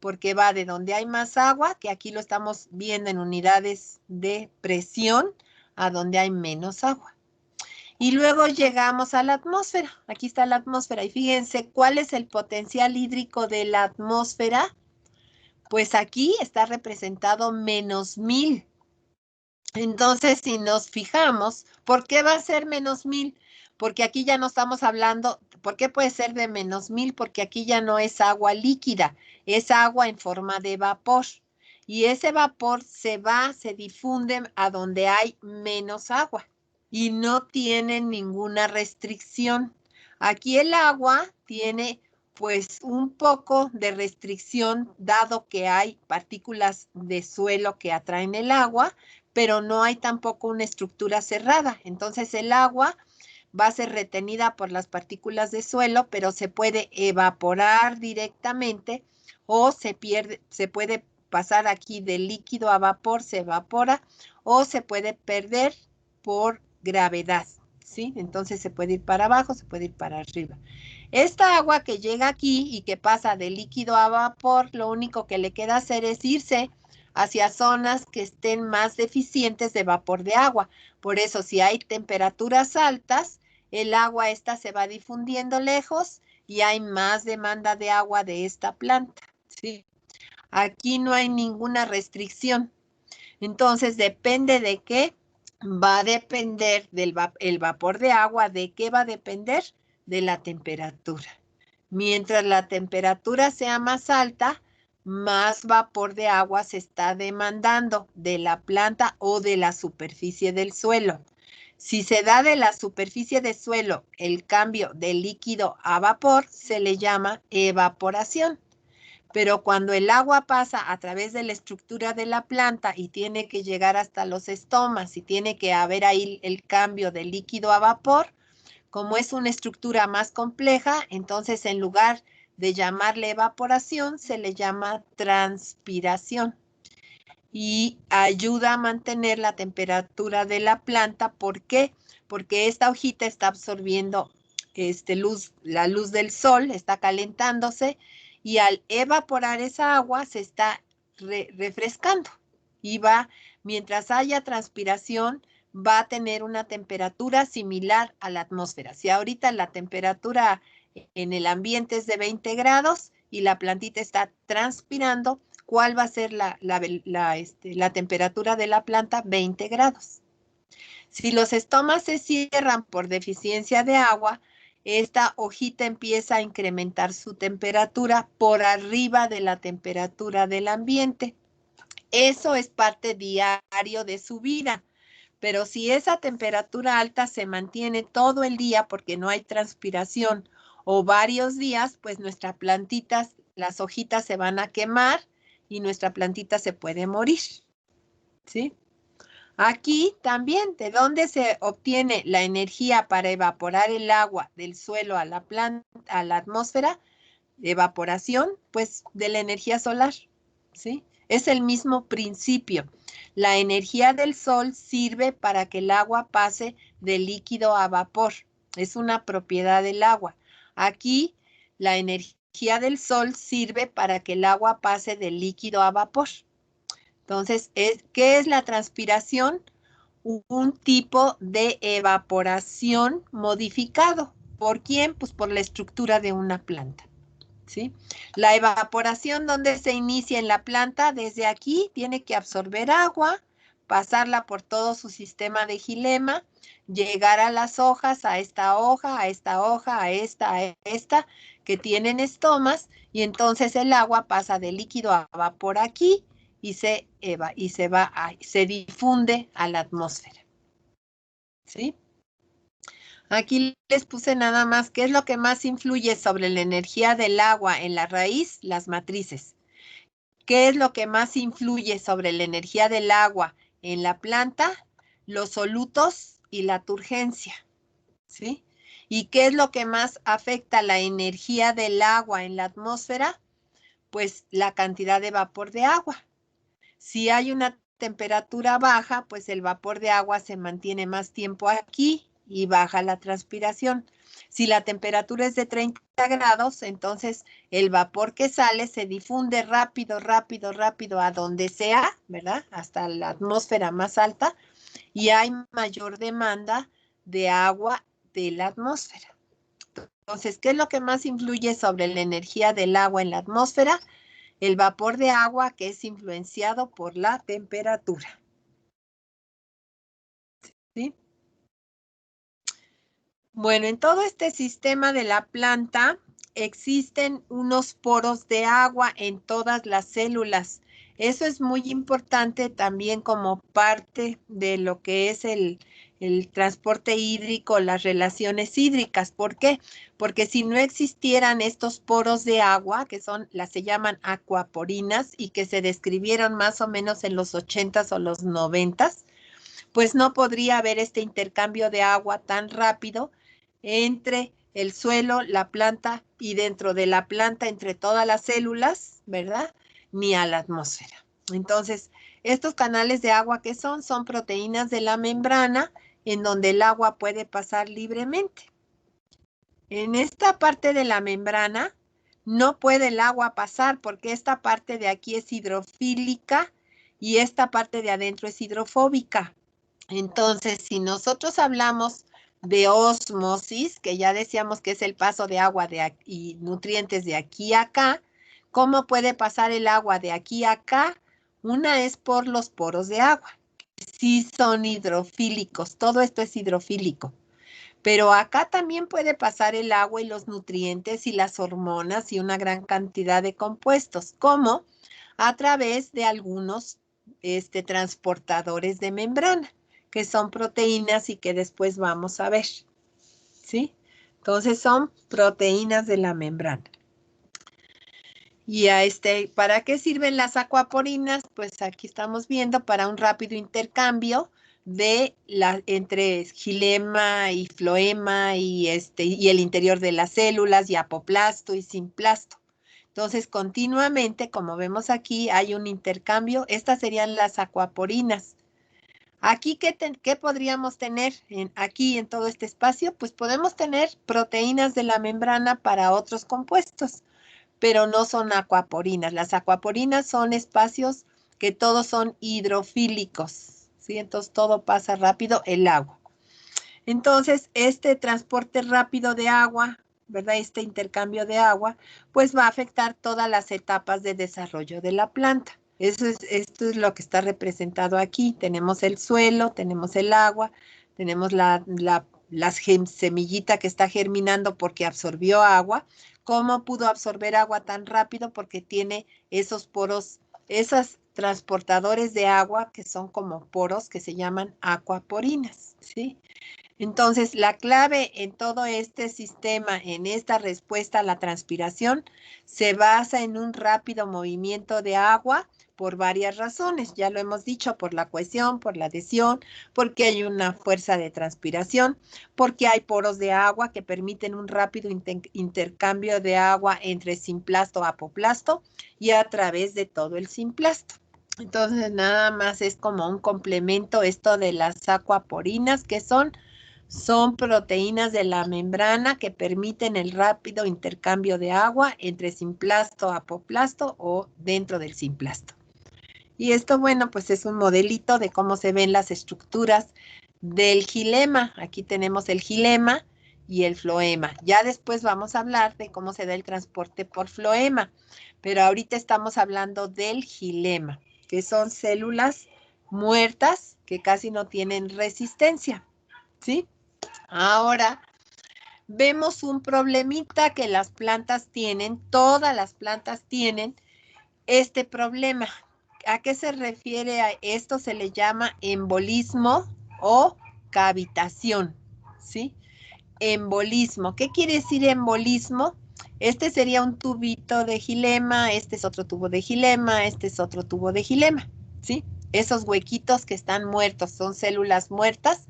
porque va de donde hay más agua, que aquí lo estamos viendo en unidades de presión, a donde hay menos agua. Y luego llegamos a la atmósfera. Aquí está la atmósfera. Y fíjense, ¿cuál es el potencial hídrico de la atmósfera? Pues aquí está representado menos 1000. Entonces, si nos fijamos, ¿por qué va a ser menos 1000? Porque aquí ya no estamos hablando, ¿por qué puede ser de menos 1000? Porque aquí ya no es agua líquida, es agua en forma de vapor. Y ese vapor se difunde a donde hay menos agua y no tiene ninguna restricción. Aquí el agua tiene pues un poco de restricción dado que hay partículas de suelo que atraen el agua, pero no hay tampoco una estructura cerrada. Entonces el agua va a ser retenida por las partículas de suelo, pero se puede evaporar directamente o se puede pasar aquí de líquido a vapor, se evapora, o se puede perder por gravedad, ¿sí? Entonces se puede ir para abajo, se puede ir para arriba. Esta agua que llega aquí y que pasa de líquido a vapor, lo único que le queda hacer es irse hacia zonas que estén más deficientes de vapor de agua. Por eso, si hay temperaturas altas, el agua esta se va difundiendo lejos y hay más demanda de agua de esta planta, ¿sí? Aquí no hay ninguna restricción. Entonces, depende de qué. Va a depender el vapor de agua. ¿De qué va a depender? De la temperatura. Mientras la temperatura sea más alta, más vapor de agua se está demandando de la planta o de la superficie del suelo. Si se da de la superficie del suelo el cambio de líquido a vapor, se le llama evaporación. Pero cuando el agua pasa a través de la estructura de la planta y tiene que llegar hasta los estomas y tiene que haber ahí el cambio de líquido a vapor, como es una estructura más compleja, entonces en lugar de llamarle evaporación, se le llama transpiración. Y ayuda a mantener la temperatura de la planta. ¿Por qué? Porque esta hojita está absorbiendo la luz del sol, está calentándose, y al evaporar esa agua se está refrescando. Y mientras haya transpiración, va a tener una temperatura similar a la atmósfera. Si ahorita la temperatura en el ambiente es de 20 grados y la plantita está transpirando, ¿cuál va a ser la temperatura de la planta? 20 grados. Si los estomas se cierran por deficiencia de agua, esta hojita empieza a incrementar su temperatura por arriba de la temperatura del ambiente. Eso es parte diario de su vida. Pero si esa temperatura alta se mantiene todo el día porque no hay transpiración o varios días, pues nuestras plantitas, las hojitas se van a quemar y nuestra plantita se puede morir. ¿Sí? Aquí también, ¿de dónde se obtiene la energía para evaporar el agua del suelo a la planta, a la atmósfera? Evaporación, pues de la energía solar. ¿Sí? Es el mismo principio. La energía del sol sirve para que el agua pase de líquido a vapor. Es una propiedad del agua. Aquí, la energía del sol sirve para que el agua pase de líquido a vapor. Entonces, ¿qué es la transpiración? Un tipo de evaporación modificado. ¿Por quién? Pues por la estructura de una planta. ¿Sí? La evaporación, ¿dónde se inicia en la planta? Desde aquí tiene que absorber agua, pasarla por todo su sistema de xilema, llegar a las hojas, a esta hoja, a esta hoja, a esta, que tienen estomas, y entonces el agua pasa de líquido a vapor aquí y se difunde a la atmósfera. ¿Sí? Aquí les puse nada más qué es lo que más influye sobre la energía del agua en la raíz, las matrices. ¿Qué es lo que más influye sobre la energía del agua en la planta? Los solutos y la turgencia. ¿Sí? ¿Y qué es lo que más afecta la energía del agua en la atmósfera? Pues la cantidad de vapor de agua. Si hay una temperatura baja, pues el vapor de agua se mantiene más tiempo aquí y baja la transpiración. Si la temperatura es de 30 grados, entonces el vapor que sale se difunde rápido, rápido, rápido a donde sea, ¿verdad? Hasta la atmósfera más alta, y hay mayor demanda de agua de la atmósfera. Entonces, ¿qué es lo que más influye sobre la energía del agua en la atmósfera? El vapor de agua, que es influenciado por la temperatura. ¿Sí? Bueno, en todo este sistema de la planta existen unos poros de agua en todas las células. Eso es muy importante también como parte de lo que es el transporte hídrico, las relaciones hídricas. ¿Por qué? Porque si no existieran estos poros de agua, que se llaman acuaporinas y que se describieron más o menos en los 80s o los 90s, pues no podría haber este intercambio de agua tan rápido entre el suelo, la planta y dentro de la planta entre todas las células, ¿verdad? Ni a la atmósfera. Entonces, estos canales de agua que son proteínas de la membrana en donde el agua puede pasar libremente. En esta parte de la membrana no puede el agua pasar porque esta parte de aquí es hidrofílica y esta parte de adentro es hidrofóbica. Entonces, si nosotros hablamos de ósmosis, que ya decíamos que es el paso de agua y nutrientes de aquí a acá, ¿cómo puede pasar el agua de aquí a acá? Una es por los poros de agua. Sí son hidrofílicos, todo esto es hidrofílico. Pero acá también puede pasar el agua y los nutrientes y las hormonas y una gran cantidad de compuestos, como a través de algunos transportadores de membrana, que son proteínas y que después vamos a ver, ¿sí? Entonces son proteínas de la membrana. Y ¿para qué sirven las acuaporinas? Pues aquí estamos viendo para un rápido intercambio entre xilema y floema y el interior de las células y apoplasto y simplasto. Entonces, continuamente, como vemos aquí, hay un intercambio. Estas serían las acuaporinas. Aquí, ¿qué podríamos tener aquí en todo este espacio? Pues podemos tener proteínas de la membrana para otros compuestos, pero no son acuaporinas. Las acuaporinas son espacios que todos son hidrofílicos, ¿sí? Entonces, todo pasa rápido, el agua. Entonces, este transporte rápido de agua, ¿verdad? Este intercambio de agua, pues va a afectar todas las etapas de desarrollo de la planta. Esto es lo que está representado aquí. Tenemos el suelo, tenemos el agua, tenemos la semillita que está germinando porque absorbió agua. ¿Cómo pudo absorber agua tan rápido? Porque tiene esos poros, esos transportadores de agua que son como poros que se llaman acuaporinas, ¿sí? Entonces, la clave en todo este sistema, en esta respuesta a la transpiración, se basa en un rápido movimiento de agua por varias razones. Ya lo hemos dicho, por la cohesión, por la adhesión, porque hay una fuerza de transpiración, porque hay poros de agua que permiten un rápido intercambio de agua entre simplasto y apoplasto y a través de todo el simplasto. Entonces, nada más es como un complemento esto de las acuaporinas, que son proteínas de la membrana que permiten el rápido intercambio de agua entre simplasto, apoplasto o dentro del simplasto. Y esto, bueno, pues es un modelito de cómo se ven las estructuras del xilema. Aquí tenemos el xilema y el floema. Ya después vamos a hablar de cómo se da el transporte por floema, pero ahorita estamos hablando del xilema, que son células muertas que casi no tienen resistencia, ¿sí? Ahora, vemos un problemita que las plantas tienen, todas las plantas tienen este problema. ¿A qué se refiere a esto? Se le llama embolismo o cavitación, ¿sí? Embolismo. ¿Qué quiere decir embolismo? Este sería un tubito de xilema, este es otro tubo de xilema, este es otro tubo de xilema, ¿sí? Esos huequitos que están muertos son células muertas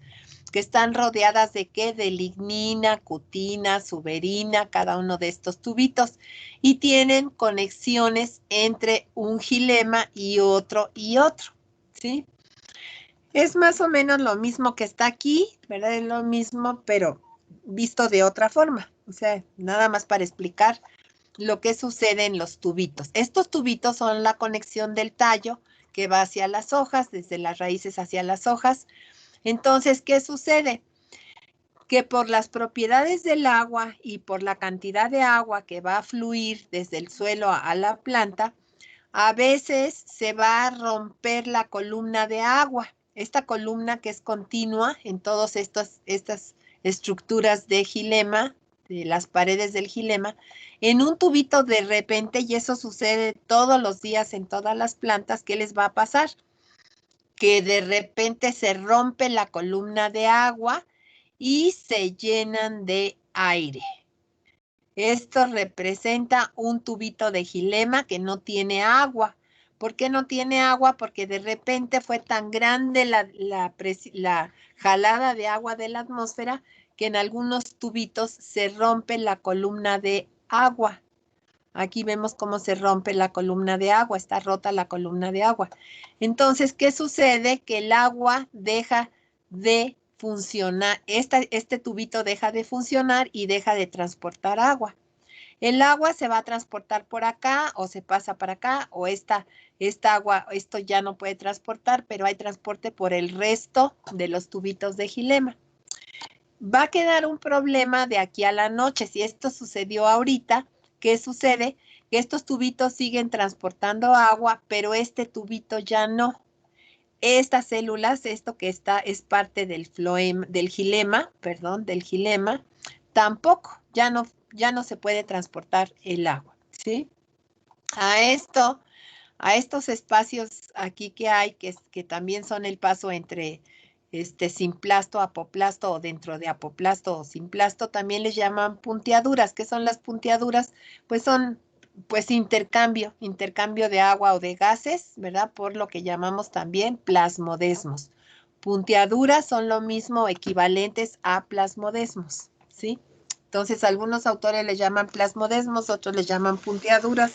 que están rodeadas de ¿qué? De lignina, cutina, suberina, cada uno de estos tubitos, y tienen conexiones entre un xilema y otro, ¿sí? Es más o menos lo mismo que está aquí, ¿verdad? Es lo mismo, pero visto de otra forma. O sea, nada más para explicar lo que sucede en los tubitos. Estos tubitos son la conexión del tallo que va hacia las hojas, desde las raíces hacia las hojas. Entonces, ¿qué sucede? Que por las propiedades del agua y por la cantidad de agua que va a fluir desde el suelo a la planta, a veces se va a romper la columna de agua. Esta columna que es continua en todas estas estructuras de xilema, de las paredes del xilema, en un tubito de repente, y eso sucede todos los días en todas las plantas, ¿qué les va a pasar? Que de repente se rompe la columna de agua y se llenan de aire. Esto representa un tubito de xilema que no tiene agua. ¿Por qué no tiene agua? Porque de repente fue tan grande la jalada de agua de la atmósfera que en algunos tubitos se rompe la columna de agua. Aquí vemos cómo se rompe la columna de agua, está rota la columna de agua. Entonces, ¿qué sucede? Que el agua deja de funcionar, este tubito deja de funcionar y deja de transportar agua. El agua se va a transportar por acá o se pasa para acá o esta agua, esto ya no puede transportar, pero hay transporte por el resto de los tubitos de xilema. Va a quedar un problema de aquí a la noche. Si esto sucedió ahorita, ¿qué sucede? Que estos tubitos siguen transportando agua, pero este tubito ya no. estas células, esto que está es parte del floema, del gilema, tampoco, ya no se puede transportar el agua, ¿sí? A estos espacios aquí que hay, que también son el paso entre simplasto, apoplasto o dentro de apoplasto o simplasto, también les llaman punteaduras. ¿Qué son las punteaduras? Pues son intercambio de agua o de gases, ¿verdad? Por lo que llamamos también plasmodesmos. Punteaduras son lo mismo, equivalentes a plasmodesmos, ¿sí? Entonces, algunos autores les llaman plasmodesmos, otros les llaman punteaduras.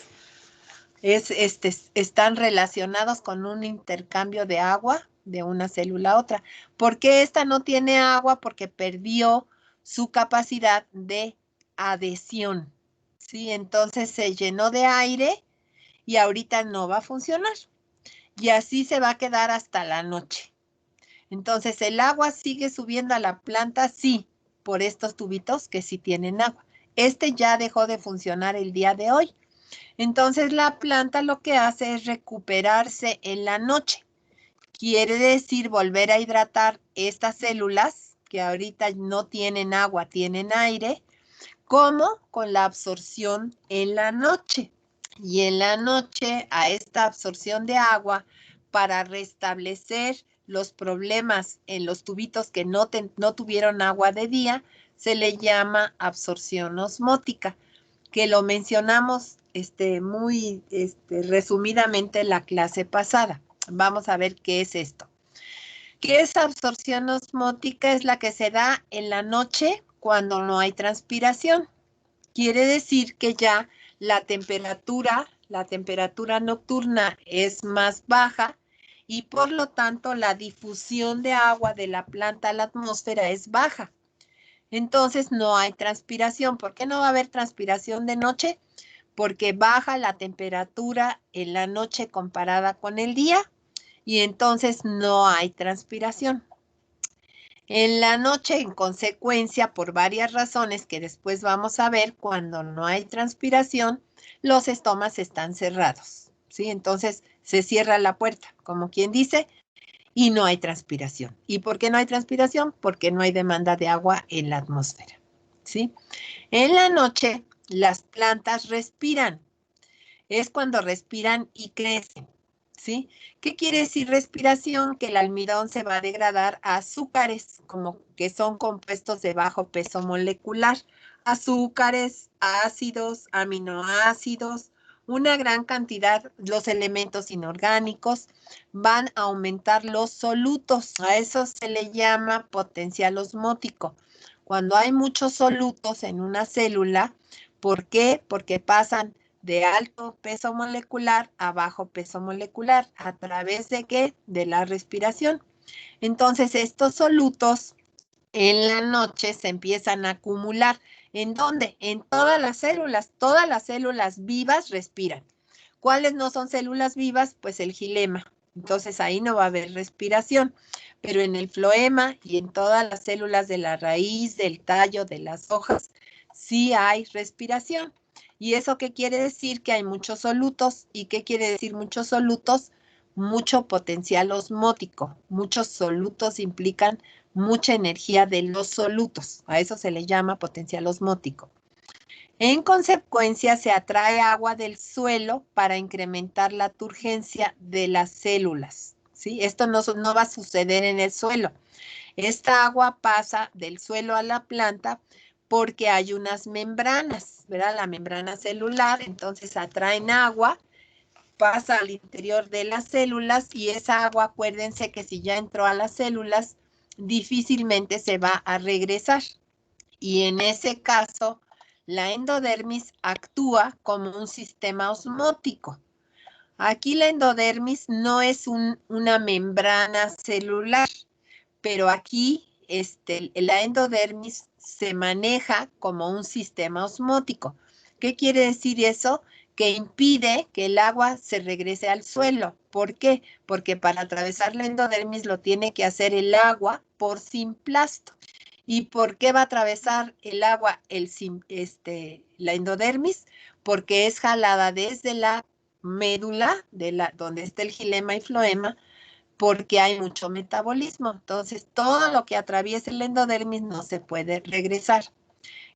Están relacionados con un intercambio de agua de una célula a otra. ¿Por qué esta no tiene agua? Porque perdió su capacidad de adhesión, ¿sí? Entonces se llenó de aire y ahorita no va a funcionar. Y así se va a quedar hasta la noche. Entonces el agua sigue subiendo a la planta, sí, por estos tubitos que sí tienen agua. Ya dejó de funcionar el día de hoy. Entonces la planta lo que hace es recuperarse en la noche. Quiere decir volver a hidratar estas células que ahorita no tienen agua, tienen aire. ¿Cómo? Con la absorción en la noche. Y en la noche a esta absorción de agua para restablecer los problemas en los tubitos que no tuvieron agua de día, se le llama absorción osmótica, que lo mencionamos muy resumidamente en la clase pasada. Vamos a ver qué es esto. ¿Qué es absorción osmótica? Es la que se da en la noche cuando no hay transpiración. Quiere decir que ya la temperatura nocturna es más baja y por lo tanto la difusión de agua de la planta a la atmósfera es baja. Entonces no hay transpiración. ¿Por qué no va a haber transpiración de noche? Porque baja la temperatura en la noche comparada con el día y entonces no hay transpiración. En la noche, en consecuencia, por varias razones que después vamos a ver, cuando no hay transpiración, los estomas están cerrados, ¿sí? Entonces se cierra la puerta, como quien dice, y no hay transpiración. ¿Y por qué no hay transpiración? Porque no hay demanda de agua en la atmósfera, ¿sí? En la noche, las plantas respiran. Es cuando respiran y crecen, ¿sí? ¿Qué quiere decir respiración? Que el almidón se va a degradar a azúcares, como que son compuestos de bajo peso molecular. Azúcares, ácidos, aminoácidos, una gran cantidad, los elementos inorgánicos, van a aumentar los solutos. A eso se le llama potencial osmótico. Cuando hay muchos solutos en una célula, ¿por qué? Porque pasan de alto peso molecular a bajo peso molecular. ¿A través de qué? De la respiración. Entonces, estos solutos en la noche se empiezan a acumular. ¿En dónde? En todas las células. Todas las células vivas respiran. ¿Cuáles no son células vivas? Pues el gilema. Entonces, ahí no va a haber respiración. Pero en el floema y en todas las células de la raíz, del tallo, de las hojas, sí hay respiración. ¿Y eso qué quiere decir? Que hay muchos solutos. ¿Y qué quiere decir muchos solutos? Mucho potencial osmótico. Muchos solutos implican mucha energía de los solutos. A eso se le llama potencial osmótico. En consecuencia, se atrae agua del suelo para incrementar la turgencia de las células, ¿sí? Esto no va a suceder en el suelo. Esta agua pasa del suelo a la planta porque hay unas membranas, ¿verdad? La membrana celular, entonces atraen agua, pasa al interior de las células y esa agua, acuérdense que si ya entró a las células, difícilmente se va a regresar. Y en ese caso, la endodermis actúa como un sistema osmótico. Aquí la endodermis no es una membrana celular, pero aquí la endodermis se maneja como un sistema osmótico. ¿Qué quiere decir eso? Que impide que el agua se regrese al suelo. ¿Por qué? Porque para atravesar la endodermis lo tiene que hacer el agua por simplasto. ¿Y por qué va a atravesar el agua la endodermis? Porque es jalada desde la médula, donde está el gilema y floema, porque hay mucho metabolismo. Entonces, todo lo que atraviesa el endodermis no se puede regresar.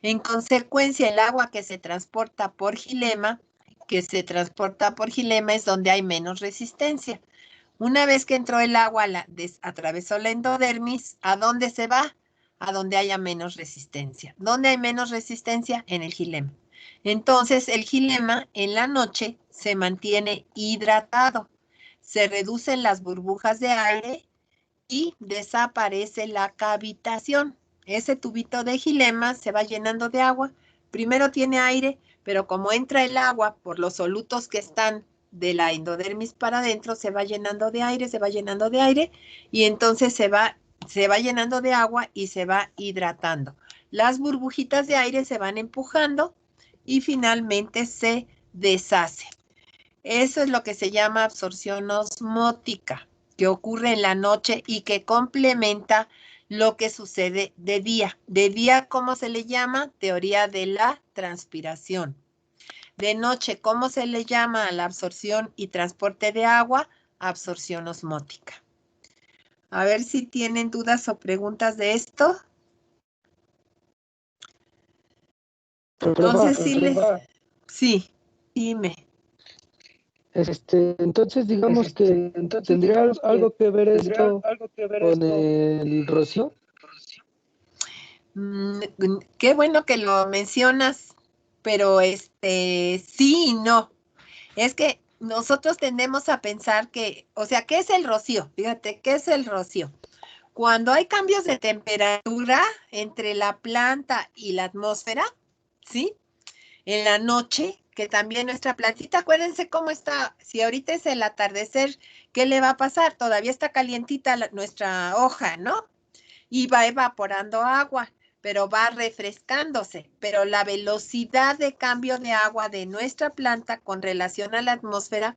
En consecuencia, el agua que se transporta por xilema, es donde hay menos resistencia. Una vez que entró el agua, atravesó la endodermis, ¿a dónde se va? A donde haya menos resistencia. ¿Dónde hay menos resistencia? En el xilema. Entonces, el xilema en la noche se mantiene hidratado. Se reducen las burbujas de aire y desaparece la cavitación. Ese tubito de xilema se va llenando de agua. Primero tiene aire, pero como entra el agua por los solutos que están de la endodermis para adentro, se va llenando de aire, y entonces se va llenando de agua y se va hidratando. Las burbujitas de aire se van empujando y finalmente se deshace. Eso es lo que se llama absorción osmótica, que ocurre en la noche y que complementa lo que sucede de día. De día, ¿cómo se le llama? Teoría de la transpiración. De noche, ¿cómo se le llama a la absorción y transporte de agua? Absorción osmótica. A ver si tienen dudas o preguntas de esto. Entonces, sí, dime. Entonces digamos que tendría algo que ver esto con el rocío. Qué bueno que lo mencionas, pero sí y no. Es que nosotros tendemos a pensar que, o sea, ¿qué es el rocío? Fíjate, ¿qué es el rocío? Cuando hay cambios de temperatura entre la planta y la atmósfera, ¿sí? En la noche, que también nuestra plantita, acuérdense cómo está, si ahorita es el atardecer, ¿qué le va a pasar? Todavía está calientita nuestra hoja, ¿no? Y va evaporando agua, pero va refrescándose. Pero la velocidad de cambio de agua de nuestra planta con relación a la atmósfera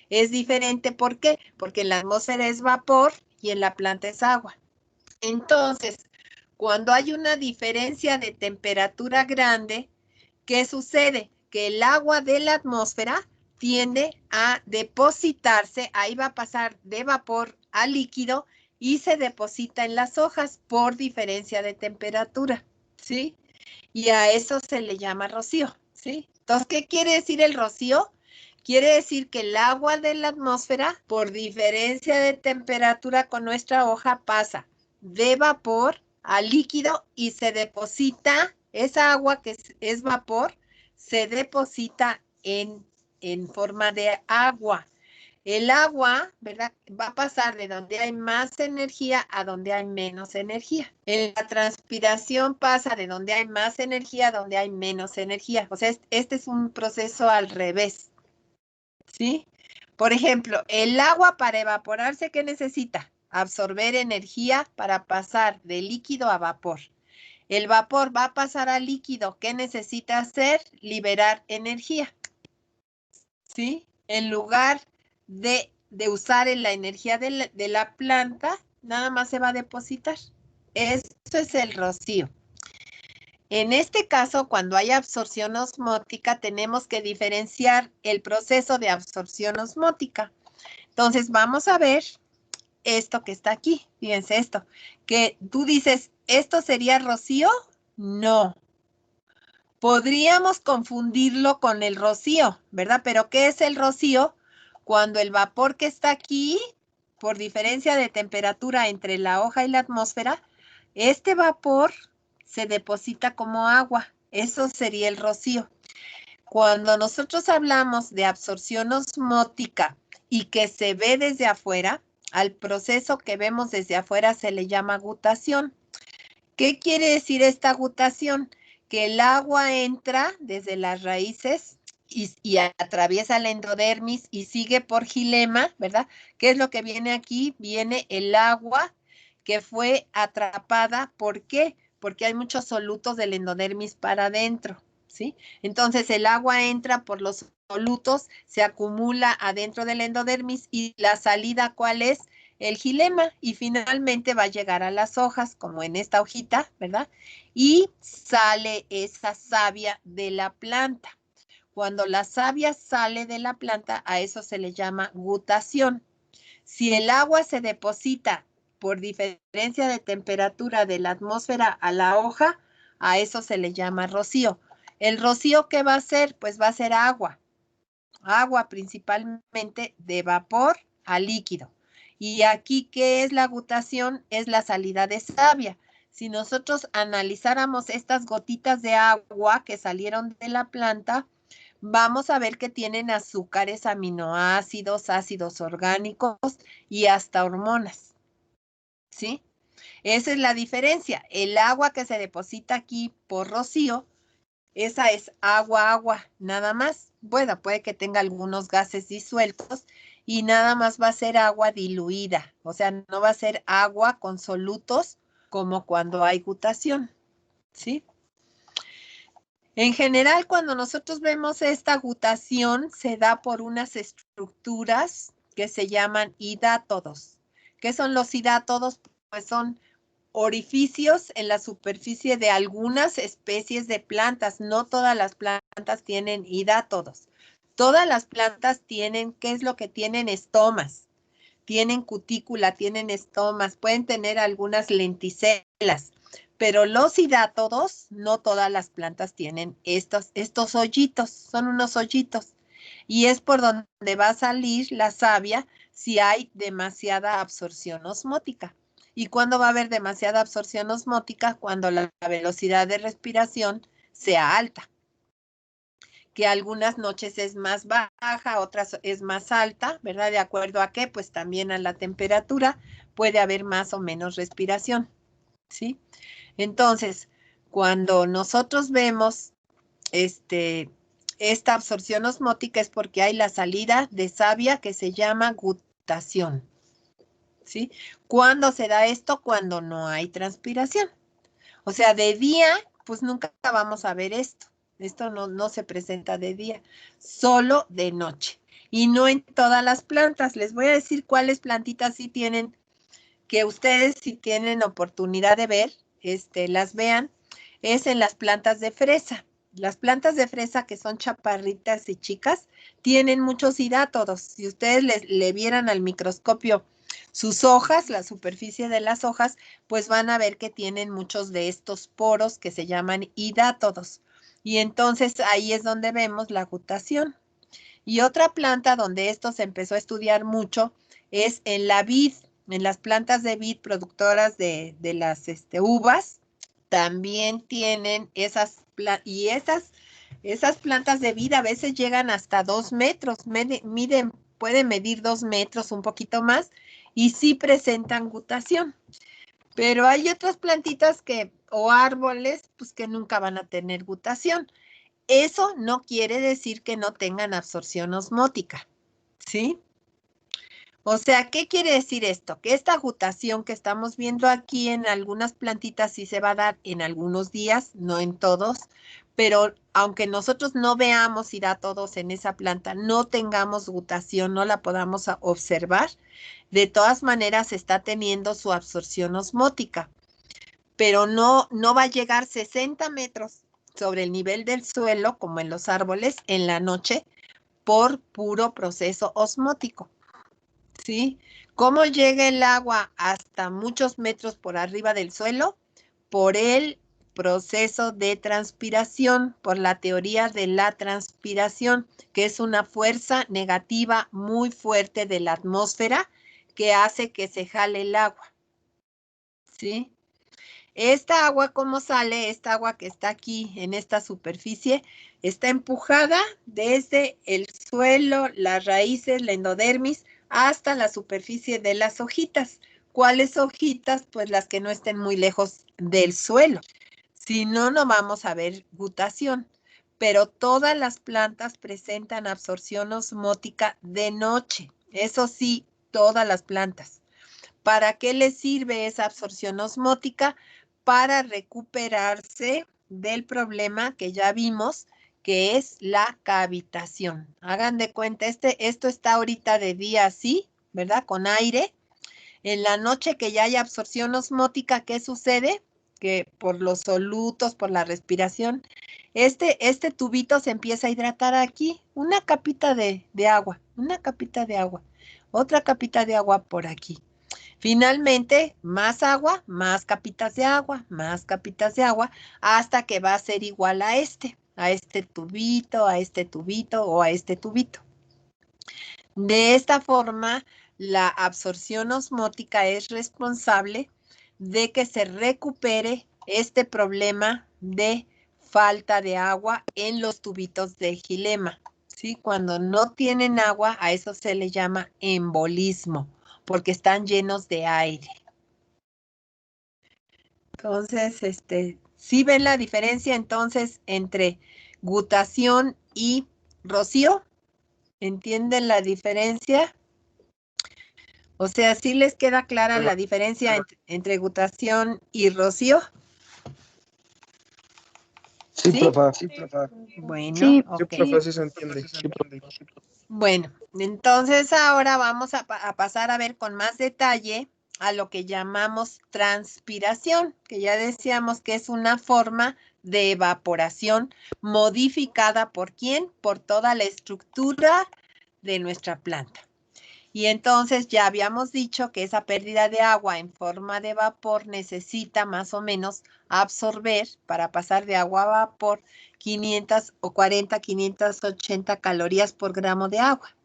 es diferente. ¿Por qué? Porque en la atmósfera es vapor y en la planta es agua. Entonces, cuando hay una diferencia de temperatura grande, ¿qué sucede? Que el agua de la atmósfera tiende a depositarse, ahí va a pasar de vapor a líquido y se deposita en las hojas por diferencia de temperatura, ¿sí? Y a eso se le llama rocío, ¿sí? Entonces, ¿qué quiere decir el rocío? Quiere decir que el agua de la atmósfera, por diferencia de temperatura con nuestra hoja, pasa de vapor a líquido y se deposita, esa agua que es vapor, se deposita en forma de agua. El agua, ¿verdad? Va a pasar de donde hay más energía a donde hay menos energía. En la transpiración pasa de donde hay más energía a donde hay menos energía. O sea, este es un proceso al revés, ¿sí? Por ejemplo, el agua para evaporarse, ¿qué necesita? Absorber energía para pasar de líquido a vapor. El vapor va a pasar a líquido. ¿Qué necesita hacer? Liberar energía, ¿sí? En lugar de usar la energía de la planta, nada más se va a depositar. Eso es el rocío. En este caso, cuando hay absorción osmótica, tenemos que diferenciar el proceso de absorción osmótica. Entonces, vamos a ver esto que está aquí. Fíjense esto, que tú dices, ¿esto sería rocío? No. Podríamos confundirlo con el rocío, ¿verdad? Pero ¿qué es el rocío? Cuando el vapor que está aquí, por diferencia de temperatura entre la hoja y la atmósfera, este vapor se deposita como agua. Eso sería el rocío. Cuando nosotros hablamos de absorción osmótica y que se ve desde afuera, al proceso que vemos desde afuera se le llama gutación. ¿Qué quiere decir esta gutación? Que el agua entra desde las raíces y atraviesa la endodermis y sigue por xilema, ¿verdad? ¿Qué es lo que viene aquí? Viene el agua que fue atrapada. ¿Por qué? Porque hay muchos solutos del endodermis para adentro, ¿sí? Entonces el agua entra por los solutos, se acumula adentro del endodermis y la salida, ¿cuál es? El xilema, y finalmente va a llegar a las hojas, como en esta hojita, ¿verdad? Y sale esa savia de la planta. Cuando la savia sale de la planta, a eso se le llama gutación. Si el agua se deposita por diferencia de temperatura de la atmósfera a la hoja, a eso se le llama rocío. ¿El rocío qué va a ser? Pues va a ser agua. Agua principalmente de vapor a líquido. Y aquí, ¿qué es la gutación? Es la salida de savia. Si nosotros analizáramos estas gotitas de agua que salieron de la planta, vamos a ver que tienen azúcares, aminoácidos, ácidos orgánicos y hasta hormonas. ¿Sí? Esa es la diferencia. El agua que se deposita aquí por rocío, esa es agua, nada más. Bueno, puede que tenga algunos gases disueltos y nada más va a ser agua diluida. O sea, no va a ser agua con solutos como cuando hay gutación. ¿Sí? En general, cuando nosotros vemos esta gutación, se da por unas estructuras que se llaman hidátodos. ¿Qué son los hidátodos? Pues son orificios en la superficie de algunas especies de plantas. No todas las plantas tienen hidátodos. Todas las plantas tienen, ¿qué es lo que tienen? Estomas. Tienen cutícula, tienen estomas, pueden tener algunas lenticelas. Pero los hidátodos, no todas las plantas tienen estos hoyitos, son unos hoyitos. Y es por donde va a salir la savia si hay demasiada absorción osmótica. ¿Y cuándo va a haber demasiada absorción osmótica? Cuando la velocidad de respiración sea alta. Que algunas noches es más baja, otras es más alta, ¿verdad? ¿De acuerdo a qué? Pues también a la temperatura puede haber más o menos respiración, ¿sí? Entonces, cuando nosotros vemos esta absorción osmótica es porque hay la salida de savia que se llama gutación. ¿Sí? ¿Cuándo se da esto? Cuando no hay transpiración. O sea, de día, pues nunca vamos a ver esto. Esto no se presenta de día, solo de noche. Y no en todas las plantas. Les voy a decir cuáles plantitas sí tienen, que ustedes si tienen oportunidad de ver, las vean, es en las plantas de fresa. Las plantas de fresa que son chaparritas y chicas tienen muchos hidátodos. Si ustedes le vieran al microscopio sus hojas, la superficie de las hojas, pues van a ver que tienen muchos de estos poros que se llaman hidátodos. Y entonces ahí es donde vemos la gutación. Y otra planta donde esto se empezó a estudiar mucho es en la vid, en las plantas de vid productoras de las uvas, también tienen esas plantas de vid a veces llegan hasta 2 metros, pueden medir 2 metros, un poquito más, y sí presentan gutación. Pero hay otras plantitas o árboles, pues que nunca van a tener gutación. Eso no quiere decir que no tengan absorción osmótica, ¿sí? O sea, ¿qué quiere decir esto? Que esta gutación que estamos viendo aquí en algunas plantitas sí se va a dar en algunos días, no en todos, pero aunque nosotros no veamos hidátodos en esa planta, no tengamos gutación, no la podamos observar, de todas maneras está teniendo su absorción osmótica, pero no va a llegar 60 metros sobre el nivel del suelo, como en los árboles, en la noche, por puro proceso osmótico. ¿Sí? ¿Cómo llega el agua hasta muchos metros por arriba del suelo? Por el proceso de transpiración, por la teoría de la transpiración, que es una fuerza negativa muy fuerte de la atmósfera que hace que se jale el agua. ¿Sí? Esta agua, ¿cómo sale? Esta agua que está aquí en esta superficie está empujada desde el suelo, las raíces, la endodermis, hasta la superficie de las hojitas. ¿Cuáles hojitas? Pues las que no estén muy lejos del suelo. Si no, no vamos a ver gutación. Pero todas las plantas presentan absorción osmótica de noche. Eso sí, todas las plantas. ¿Para qué les sirve esa absorción osmótica? Para recuperarse del problema que ya vimos, que es la cavitación. Hagan de cuenta, esto está ahorita de día así, ¿verdad? Con aire. En la noche que ya hay absorción osmótica, ¿qué sucede? Que por los solutos, por la respiración, este tubito se empieza a hidratar aquí, una capita de agua, una capita de agua. otra capita de agua por aquí. Finalmente, más agua, más capitas de agua, más capitas de agua, hasta que va a ser igual a este tubito, a este tubito o a este tubito. De esta forma, la absorción osmótica es responsable de que se recupere este problema de falta de agua en los tubitos de xilema, ¿sí? Cuando no tienen agua, a eso se le llama embolismo, porque están llenos de aire. Entonces, ¿sí ven la diferencia entonces entre gutación y rocío? ¿Entienden la diferencia? O sea, ¿sí les queda clara la diferencia entre gutación y rocío? Sí, ¿Sí? profa. Bueno, Sí. ok. Sí se entiende. Bueno, entonces ahora vamos a pasar a ver con más detalle a lo que llamamos transpiración, que ya decíamos que es una forma de evaporación modificada ¿por quién? Por toda la estructura de nuestra planta. Y entonces ya habíamos dicho que esa pérdida de agua en forma de vapor necesita más o menos absorber, para pasar de agua a vapor, 540, 580 calorías por gramo de agua.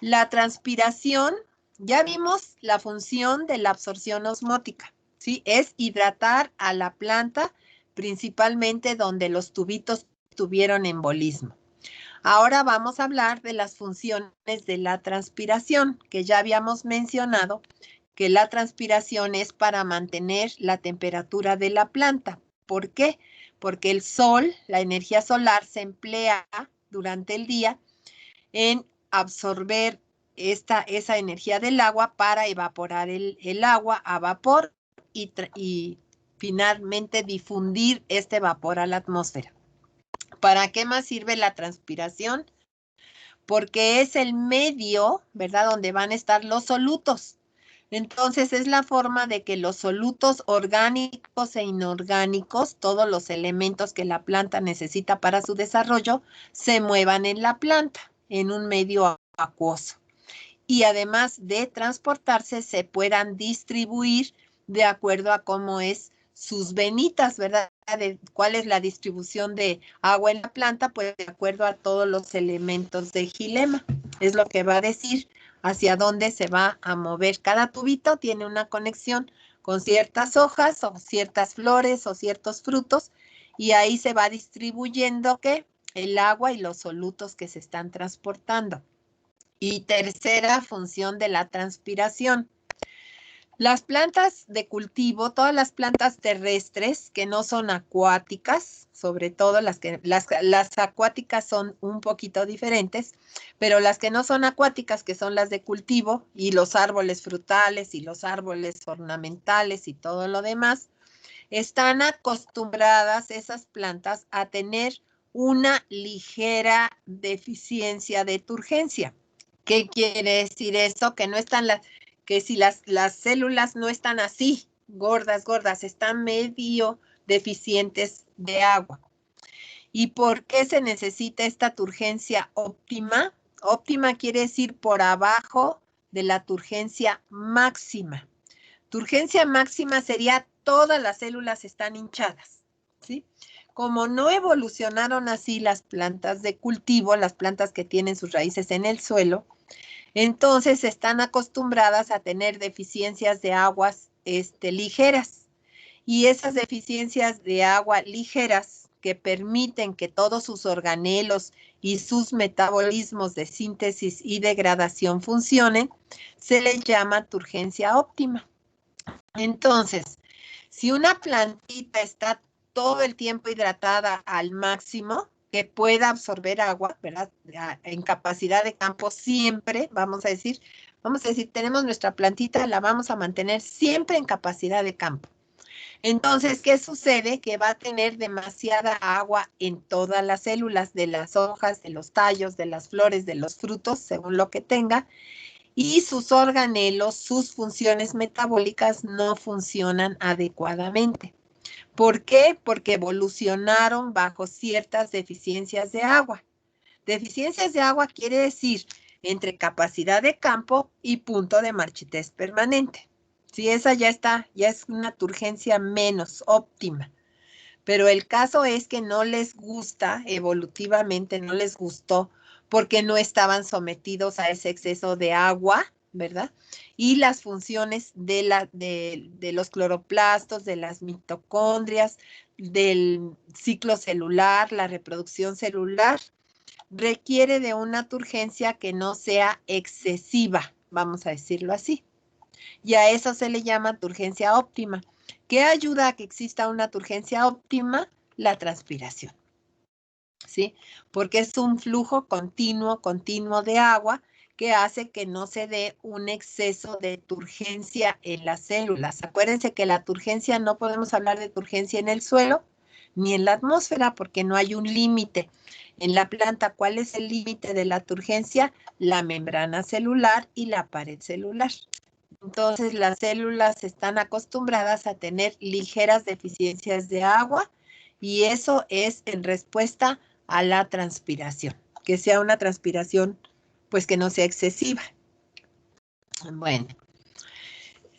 La transpiración, ya vimos la función de la absorción osmótica, ¿sí? Es hidratar a la planta, principalmente donde los tubitos tuvieron embolismo. Ahora vamos a hablar de las funciones de la transpiración, que ya habíamos mencionado que la transpiración es para mantener la temperatura de la planta. ¿Por qué? Porque el sol, la energía solar, se emplea durante el día en absorber esa energía del agua para evaporar el agua a vapor y finalmente difundir este vapor a la atmósfera. ¿Para qué más sirve la transpiración? Porque es el medio, ¿verdad?, donde van a estar los solutos. Entonces es la forma de que los solutos orgánicos e inorgánicos, todos los elementos que la planta necesita para su desarrollo, se muevan en la planta, en un medio acuoso. Y además de transportarse, se puedan distribuir de acuerdo a cómo es sus venitas, ¿verdad? De cuál es la distribución de agua en la planta, pues de acuerdo a todos los elementos de xilema. Es lo que va a decir hacia dónde se va a mover. Cada tubito tiene una conexión con ciertas hojas o ciertas flores o ciertos frutos y ahí se va distribuyendo ¿qué? El agua y los solutos que se están transportando. Y tercera función de la transpiración. Las plantas de cultivo, todas las plantas terrestres que no son acuáticas, sobre todo las acuáticas son un poquito diferentes, pero las que no son acuáticas, que son las de cultivo, y los árboles frutales y los árboles ornamentales y todo lo demás, están acostumbradas esas plantas a tener una ligera deficiencia de turgencia. ¿Qué quiere decir eso? Que no están que si las células no están así, gordas, están medio deficientes de agua. ¿Y por qué se necesita esta turgencia óptima? Óptima quiere decir por abajo de la turgencia máxima. Turgencia máxima sería todas las células están hinchadas, ¿sí? Como no evolucionaron así las plantas de cultivo, las plantas que tienen sus raíces en el suelo, entonces están acostumbradas a tener deficiencias de aguas ligeras. Y esas deficiencias de agua ligeras que permiten que todos sus organelos y sus metabolismos de síntesis y degradación funcionen, se les llama turgencia óptima. Entonces, si una plantita está todo el tiempo hidratada al máximo, que pueda absorber agua, ¿verdad? En capacidad de campo siempre, vamos a decir, tenemos nuestra plantita, la vamos a mantener siempre en capacidad de campo. Entonces, ¿qué sucede? Que va a tener demasiada agua en todas las células de las hojas, de los tallos, de las flores, de los frutos, según lo que tenga, y sus organelos, sus funciones metabólicas no funcionan adecuadamente. ¿Por qué? Porque evolucionaron bajo ciertas deficiencias de agua. Deficiencias de agua quiere decir entre capacidad de campo y punto de marchitez permanente. Si esa ya está, ya es una turgencia menos óptima. Pero el caso es que no les gusta, evolutivamente no les gustó, porque no estaban sometidos a ese exceso de agua, ¿verdad? Y las funciones de los cloroplastos, de las mitocondrias, del ciclo celular, la reproducción celular, requiere de una turgencia que no sea excesiva, vamos a decirlo así. Y a eso se le llama turgencia óptima. ¿Qué ayuda a que exista una turgencia óptima? La transpiración, ¿sí? Porque es un flujo continuo de agua que hace que no se dé un exceso de turgencia en las células. Acuérdense que la turgencia, no podemos hablar de turgencia en el suelo ni en la atmósfera porque no hay un límite. En la planta, ¿cuál es el límite de la turgencia? La membrana celular y la pared celular. Entonces, las células están acostumbradas a tener ligeras deficiencias de agua y eso es en respuesta a la transpiración, que sea una transpiración, pues que no sea excesiva. Bueno,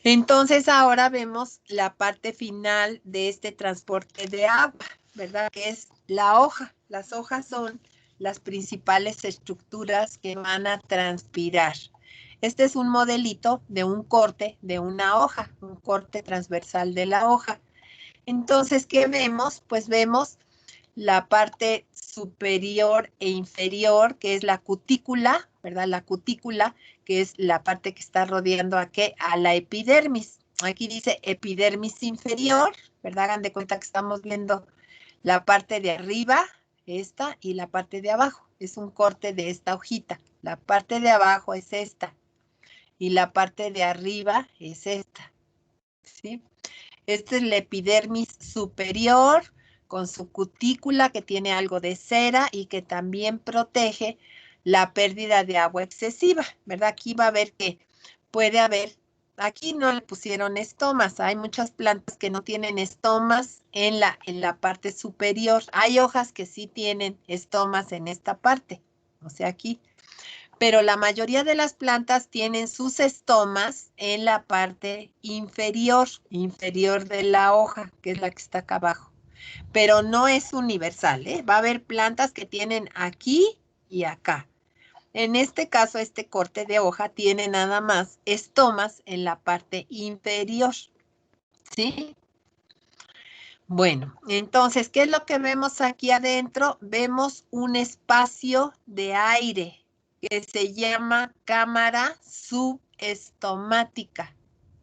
entonces ahora vemos la parte final de este transporte de agua, ¿verdad? Que es la hoja. Las hojas son las principales estructuras que van a transpirar. Este es un modelito de un corte de una hoja, un corte transversal de la hoja. Entonces, ¿qué vemos? Pues vemos la parte superior e inferior, que es la cutícula, ¿verdad? La cutícula, que es la parte que está rodeando a ¿qué? A la epidermis. Aquí dice epidermis inferior, ¿verdad? Hagan de cuenta que estamos viendo la parte de arriba, esta, y la parte de abajo. Es un corte de esta hojita. La parte de abajo es esta. Y la parte de arriba es esta, ¿sí? Esta es la epidermis superior con su cutícula que tiene algo de cera y que también protege la pérdida de agua excesiva, ¿verdad? Aquí va a ver que puede haber, aquí no le pusieron estomas, hay muchas plantas que no tienen estomas en la parte superior. Hay hojas que sí tienen estomas en esta parte, o sea, aquí. Pero la mayoría de las plantas tienen sus estomas en la parte inferior de la hoja, que es la que está acá abajo. Pero no es universal, ¿eh? Va a haber plantas que tienen aquí y acá. En este caso, este corte de hoja tiene nada más estomas en la parte inferior, ¿sí? Bueno, entonces, ¿qué es lo que vemos aquí adentro? Vemos un espacio de aire que se llama cámara subestomática.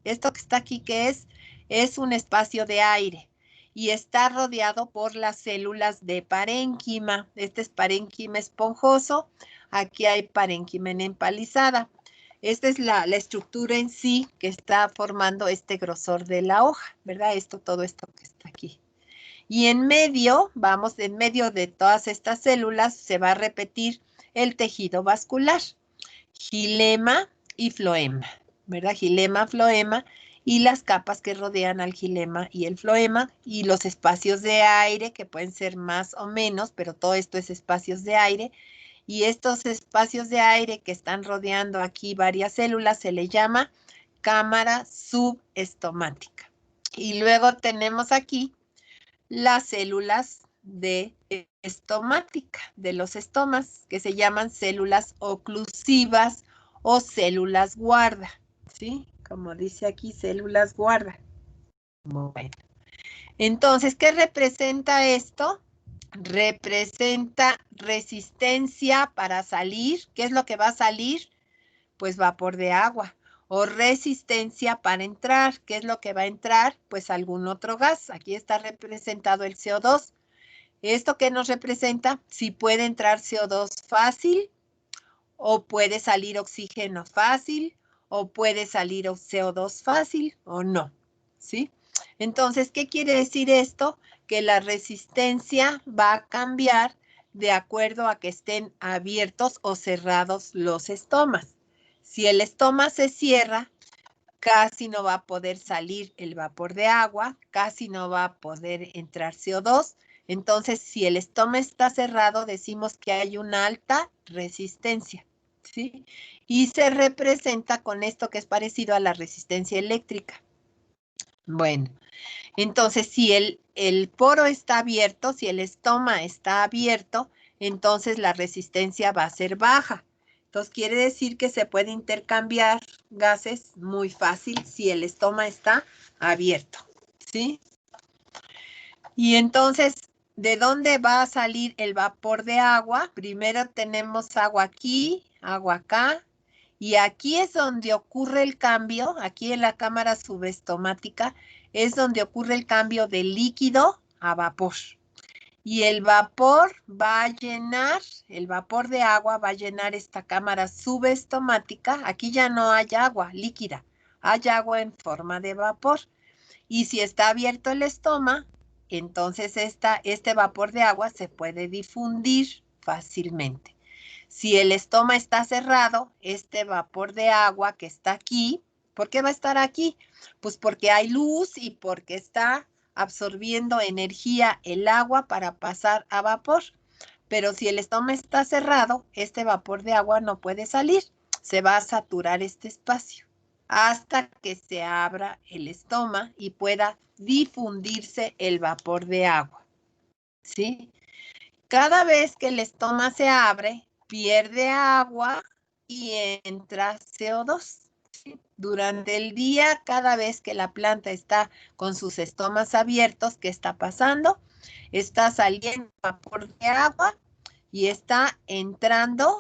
Esto que está aquí, ¿qué es? Es un espacio de aire y está rodeado por las células de parénquima. Este es parénquima esponjoso. Aquí hay parénquima en empalizada. Esta es la estructura en sí que está formando este grosor de la hoja, ¿verdad? Todo esto que está aquí. Y en medio, en medio de todas estas células se va a repetir el tejido vascular, xilema y floema, ¿verdad? Xilema, floema y las capas que rodean al xilema y el floema y los espacios de aire que pueden ser más o menos, pero todo esto es espacios de aire. Y estos espacios de aire que están rodeando aquí varias células se le llama cámara subestomática. Y luego tenemos aquí las células de estomática, de los estomas, que se llaman células oclusivas o células guarda, ¿sí? Como dice aquí, células guarda. Bueno. Entonces, ¿qué representa esto? Representa resistencia para salir. ¿Qué es lo que va a salir? Pues vapor de agua. O resistencia para entrar. ¿Qué es lo que va a entrar? Pues algún otro gas. Aquí está representado el CO2. ¿Esto qué nos representa? Si puede entrar CO2 fácil, o puede salir oxígeno fácil, o puede salir CO2 fácil, o no, ¿sí? Entonces, ¿qué quiere decir esto? Que la resistencia va a cambiar de acuerdo a que estén abiertos o cerrados los estomas. Si el estoma se cierra, casi no va a poder salir el vapor de agua, casi no va a poder entrar CO2. Entonces, si el estoma está cerrado, decimos que hay una alta resistencia, ¿sí? Y se representa con esto que es parecido a la resistencia eléctrica. Bueno, entonces si el poro está abierto, si el estoma está abierto, entonces la resistencia va a ser baja. Entonces quiere decir que se puede intercambiar gases muy fácil si el estoma está abierto, ¿sí? Y entonces, ¿de dónde va a salir el vapor de agua? Primero tenemos agua aquí, agua acá, y aquí es donde ocurre el cambio, aquí en la cámara subestomática, es donde ocurre el cambio de líquido a vapor. Y el vapor va a llenar, el vapor de agua va a llenar esta cámara subestomática. Aquí ya no hay agua líquida, hay agua en forma de vapor. Y si está abierto el estoma, entonces este vapor de agua se puede difundir fácilmente. Si el estoma está cerrado, este vapor de agua que está aquí, ¿por qué va a estar aquí? Pues porque hay luz y porque está absorbiendo energía el agua para pasar a vapor. Pero si el estoma está cerrado, este vapor de agua no puede salir. Se va a saturar este espacio hasta que se abra el estoma y pueda difundirse el vapor de agua, ¿sí? Cada vez que el estoma se abre, pierde agua y entra CO2. ¿Sí? Durante el día, cada vez que la planta está con sus estomas abiertos, ¿qué está pasando? Está saliendo vapor de agua y está entrando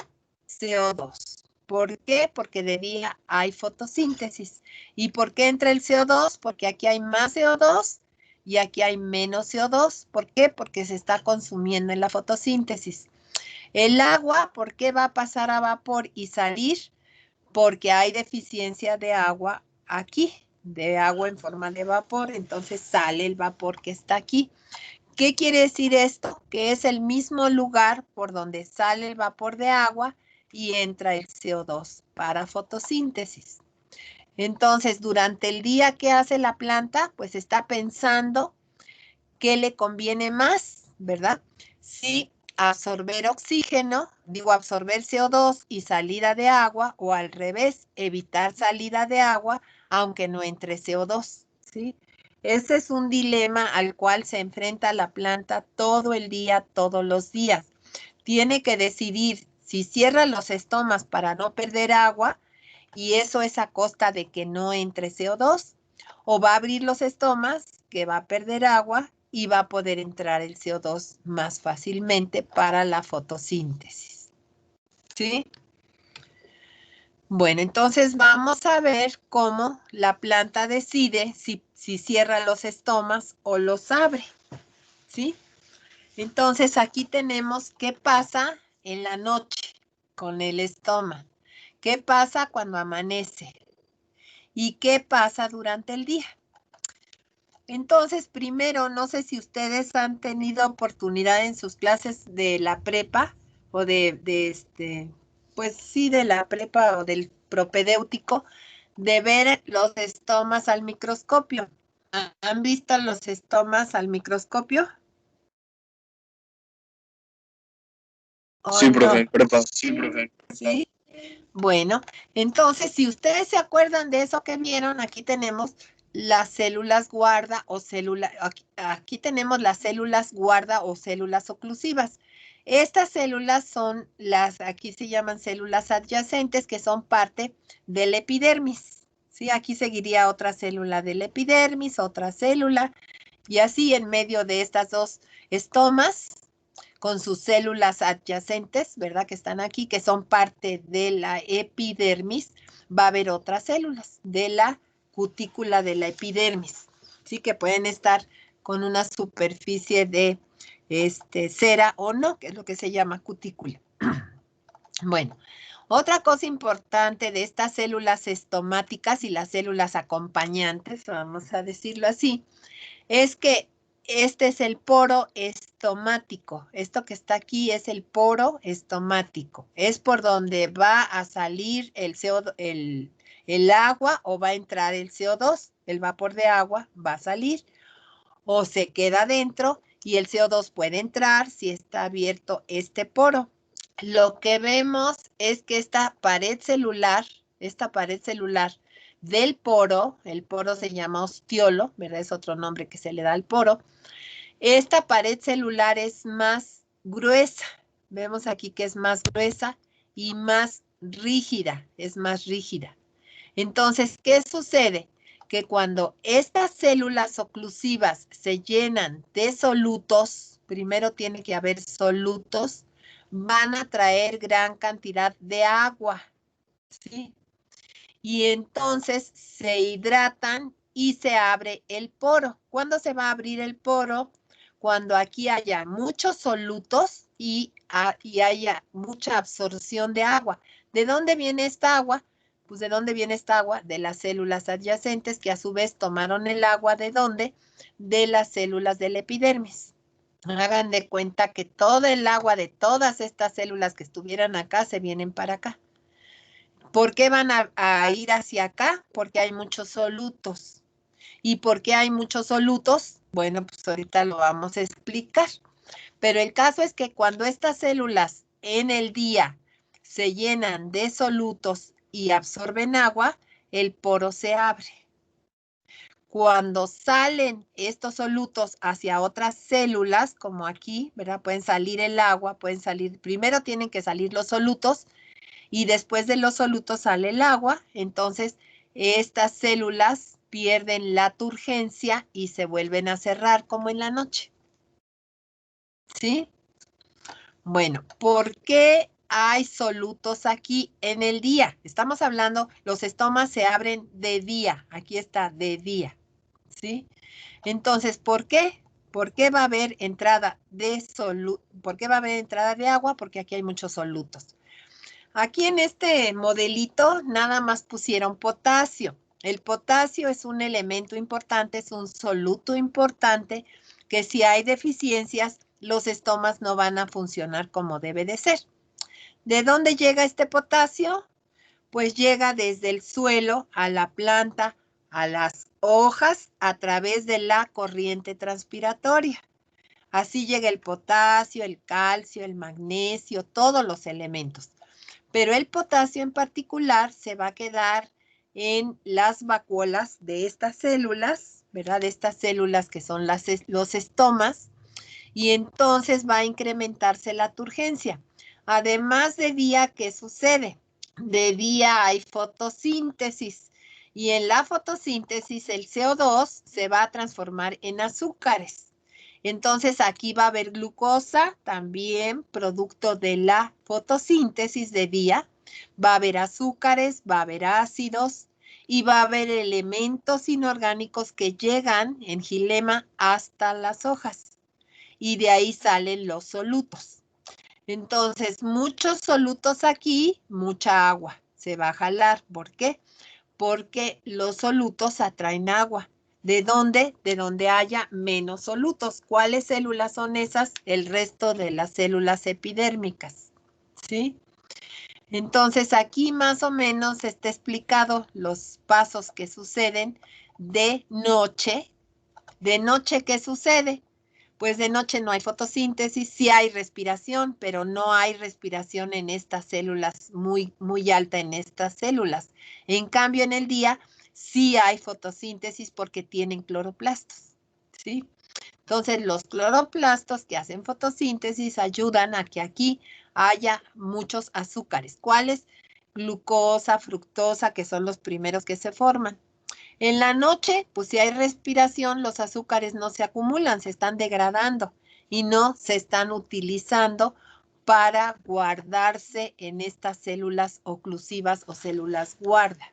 CO2. ¿Por qué? Porque de día hay fotosíntesis. ¿Y por qué entra el CO2? Porque aquí hay más CO2 y aquí hay menos CO2. ¿Por qué? Porque se está consumiendo en la fotosíntesis. El agua, ¿por qué va a pasar a vapor y salir? Porque hay deficiencia de agua aquí, de agua en forma de vapor, entonces sale el vapor que está aquí. ¿Qué quiere decir esto? Que es el mismo lugar por donde sale el vapor de agua y entra el CO2 para fotosíntesis. Entonces, durante el día que hace la planta, pues está pensando qué le conviene más, ¿verdad? Si absorber oxígeno, absorber CO2 y salida de agua, o al revés, evitar salida de agua, aunque no entre CO2, ¿sí? Ese es un dilema al cual se enfrenta la planta todo el día, todos los días. Tiene que decidir si cierra los estomas para no perder agua, y eso es a costa de que no entre CO2, o va a abrir los estomas, que va a perder agua, y va a poder entrar el CO2 más fácilmente para la fotosíntesis. ¿Sí? Bueno, entonces vamos a ver cómo la planta decide si cierra los estomas o los abre. ¿Sí? Entonces aquí tenemos qué pasa en la noche con el estoma. ¿Qué pasa cuando amanece? ¿Y qué pasa durante el día? Entonces, primero, no sé si ustedes han tenido oportunidad en sus clases de la prepa o pues sí, de la prepa o del propedéutico, de ver los estomas al microscopio. ¿Han visto los estomas al microscopio? Sí, profe, No? prepa. Sí, profe. ¿Sí? Bueno, entonces, si ustedes se acuerdan de eso que vieron, aquí tenemos las células guarda o aquí tenemos las células guarda o células oclusivas. Estas células son aquí se llaman células adyacentes, que son parte del epidermis. ¿Sí? Aquí seguiría otra célula del epidermis, otra célula, y así en medio de estas dos estomas, con sus células adyacentes, ¿verdad? Que están aquí, que son parte de la epidermis, va a haber otras células de la cutícula de la epidermis, ¿sí? Que pueden estar con una superficie de cera o no, que es lo que se llama cutícula. Bueno, otra cosa importante de estas células estomáticas y las células acompañantes, vamos a decirlo así, es que este es el poro estomático. Esto que está aquí es el poro estomático. Es por donde va a salir el agua o va a entrar el CO2. El vapor de agua va a salir o se queda dentro y el CO2 puede entrar si está abierto este poro. lo que vemos es que esta pared celular del poro, el poro se llama ostiolo, ¿verdad? Es otro nombre que se le da al poro. Esta pared celular es más gruesa. Vemos aquí que es más gruesa y más rígida, es más rígida. Entonces, ¿qué sucede? Que cuando estas células oclusivas se llenan de solutos, primero tiene que haber solutos, van a traer gran cantidad de agua, ¿sí? Y entonces se hidratan y se abre el poro. ¿Cuándo se va a abrir el poro? Cuando aquí haya muchos solutos y haya mucha absorción de agua. ¿De dónde viene esta agua? Pues ¿de dónde viene esta agua? De las células adyacentes que a su vez tomaron el agua. ¿De dónde? De las células del epidermis. Hagan de cuenta que todo el agua de todas estas células que estuvieran acá se vienen para acá. ¿Por qué van a ir hacia acá? Porque hay muchos solutos. ¿Y por qué hay muchos solutos? Bueno, pues ahorita lo vamos a explicar. Pero el caso es que cuando estas células en el día se llenan de solutos y absorben agua, el poro se abre. Cuando salen estos solutos hacia otras células, como aquí, ¿verdad? Pueden salir el agua, pueden salir, primero tienen que salir los solutos y después de los solutos sale el agua, entonces estas células pierden la turgencia y se vuelven a cerrar como en la noche. ¿Sí? Bueno, ¿por qué hay solutos aquí en el día? Estamos hablando, los estomas se abren de día, aquí está, de día, ¿sí? Entonces, ¿por qué? ¿Por qué va a haber entrada de ¿Por qué va a haber entrada de agua? Porque aquí hay muchos solutos. Aquí en este modelito nada más pusieron potasio. El potasio es un elemento importante, es un soluto importante que si hay deficiencias, los estomas no van a funcionar como debe de ser. ¿De dónde llega este potasio? Pues llega desde el suelo a la planta, a las hojas, a través de la corriente transpiratoria. Así llega el potasio, el calcio, el magnesio, todos los elementos. Pero el potasio en particular se va a quedar en las vacuolas de estas células, ¿verdad? De estas células que son los estomas, y entonces va a incrementarse la turgencia. Además de día, ¿qué sucede? De día hay fotosíntesis, y en la fotosíntesis el CO2 se va a transformar en azúcares. Entonces aquí va a haber glucosa, también producto de la fotosíntesis de día. Va a haber azúcares, va a haber ácidos y va a haber elementos inorgánicos que llegan en xilema hasta las hojas. Y de ahí salen los solutos. Entonces, muchos solutos aquí, mucha agua. Se va a jalar. ¿Por qué? Porque los solutos atraen agua. ¿De dónde? De donde haya menos solutos. ¿Cuáles células son esas? El resto de las células epidérmicas. ¿Sí? Entonces, aquí más o menos está explicado los pasos que suceden de noche. ¿De noche qué sucede? Pues de noche no hay fotosíntesis, sí hay respiración, pero no hay respiración en estas células, muy alta en estas células. En cambio, en el día sí hay fotosíntesis porque tienen cloroplastos, ¿sí? Entonces, los cloroplastos que hacen fotosíntesis ayudan a que aquí haya muchos azúcares. ¿Cuáles? Glucosa, fructosa, que son los primeros que se forman. En la noche, pues si hay respiración, los azúcares no se acumulan, se están degradando y no se están utilizando para guardarse en estas células oclusivas o células guarda.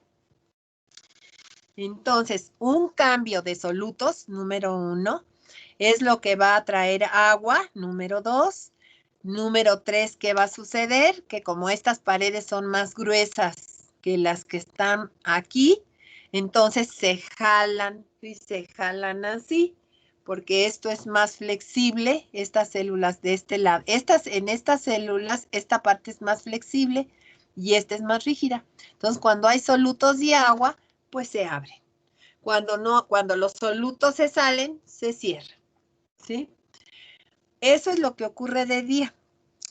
Entonces, un cambio de solutos, número 1, es lo que va a traer agua, número 2. Número 3, ¿qué va a suceder? Que como estas paredes son más gruesas que las que están aquí, entonces se jalan y se jalan así, porque esto es más flexible, estas células de este lado. En estas células, esta parte es más flexible y esta es más rígida. Entonces, cuando hay solutos de agua, pues se abren. Cuando los solutos se salen, se cierran, ¿sí? Eso es lo que ocurre de día.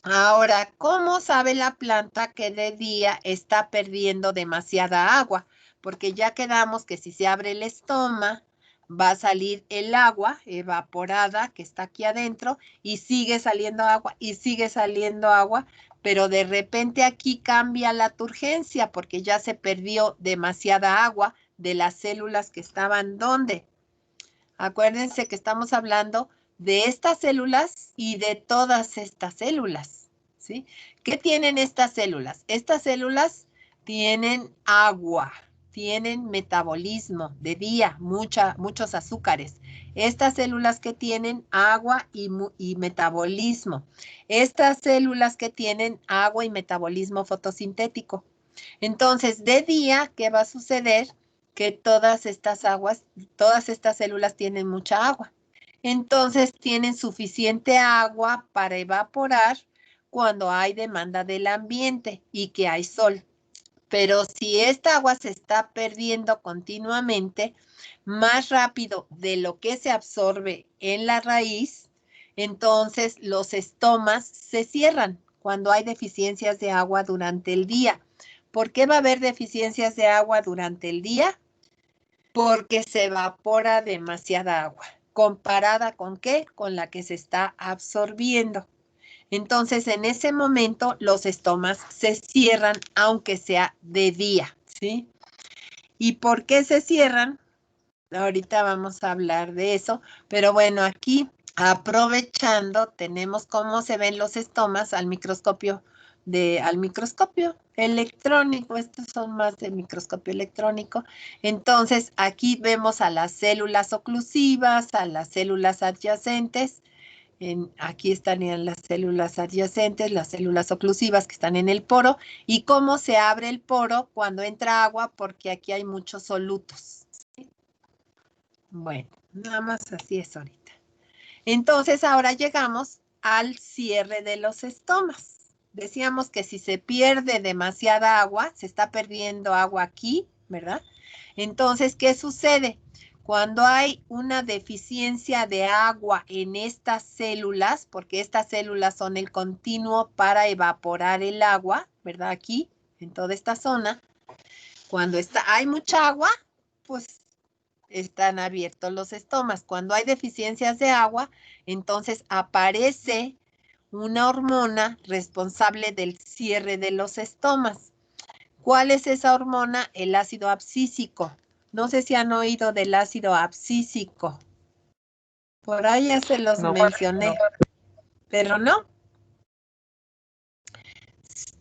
Ahora, ¿cómo sabe la planta que de día está perdiendo demasiada agua? Porque ya quedamos que si se abre el estoma, va a salir el agua evaporada que está aquí adentro y sigue saliendo agua y sigue saliendo agua, pero de repente aquí cambia la turgencia porque ya se perdió demasiada agua de las células que estaban ¿dónde? Acuérdense que estamos hablando de estas células y de todas estas células, ¿sí? ¿Qué tienen estas células? Estas células tienen agua, tienen metabolismo de día, muchos azúcares. Estas células que tienen agua y metabolismo. Estas células que tienen agua y metabolismo fotosintético. Entonces, de día, ¿qué va a suceder? Que todas estas células tienen mucha agua. Entonces, tienen suficiente agua para evaporar cuando hay demanda del ambiente y que hay sol. Pero si esta agua se está perdiendo continuamente, más rápido de lo que se absorbe en la raíz, entonces los estomas se cierran cuando hay deficiencias de agua durante el día. ¿Por qué va a haber deficiencias de agua durante el día? Porque se evapora demasiada agua. ¿Comparada con qué? Con la que se está absorbiendo. Entonces, en ese momento, los estomas se cierran, aunque sea de día, ¿sí? ¿Y por qué se cierran? Ahorita vamos a hablar de eso, pero bueno, aquí aprovechando, tenemos cómo se ven los estomas al microscopio electrónico. Estos son más de microscopio electrónico. Entonces, aquí vemos a las células oclusivas, a las células adyacentes. Aquí están las células adyacentes, las células oclusivas que están en el poro, y cómo se abre el poro cuando entra agua, porque aquí hay muchos solutos. Bueno, nada más así es ahorita. Entonces, ahora llegamos al cierre de los estomas. Decíamos que si se pierde demasiada agua, se está perdiendo agua aquí, ¿verdad? Entonces, ¿qué sucede? Cuando hay una deficiencia de agua en estas células, porque estas células son el continuo para evaporar el agua, ¿verdad? Aquí, en toda esta zona, cuando hay mucha agua, pues están abiertos los estomas. Cuando hay deficiencias de agua, entonces aparece una hormona responsable del cierre de los estomas. ¿Cuál es esa hormona? El ácido abscísico. No sé si han oído del ácido abscísico. Por ahí ya se los mencioné, pero no.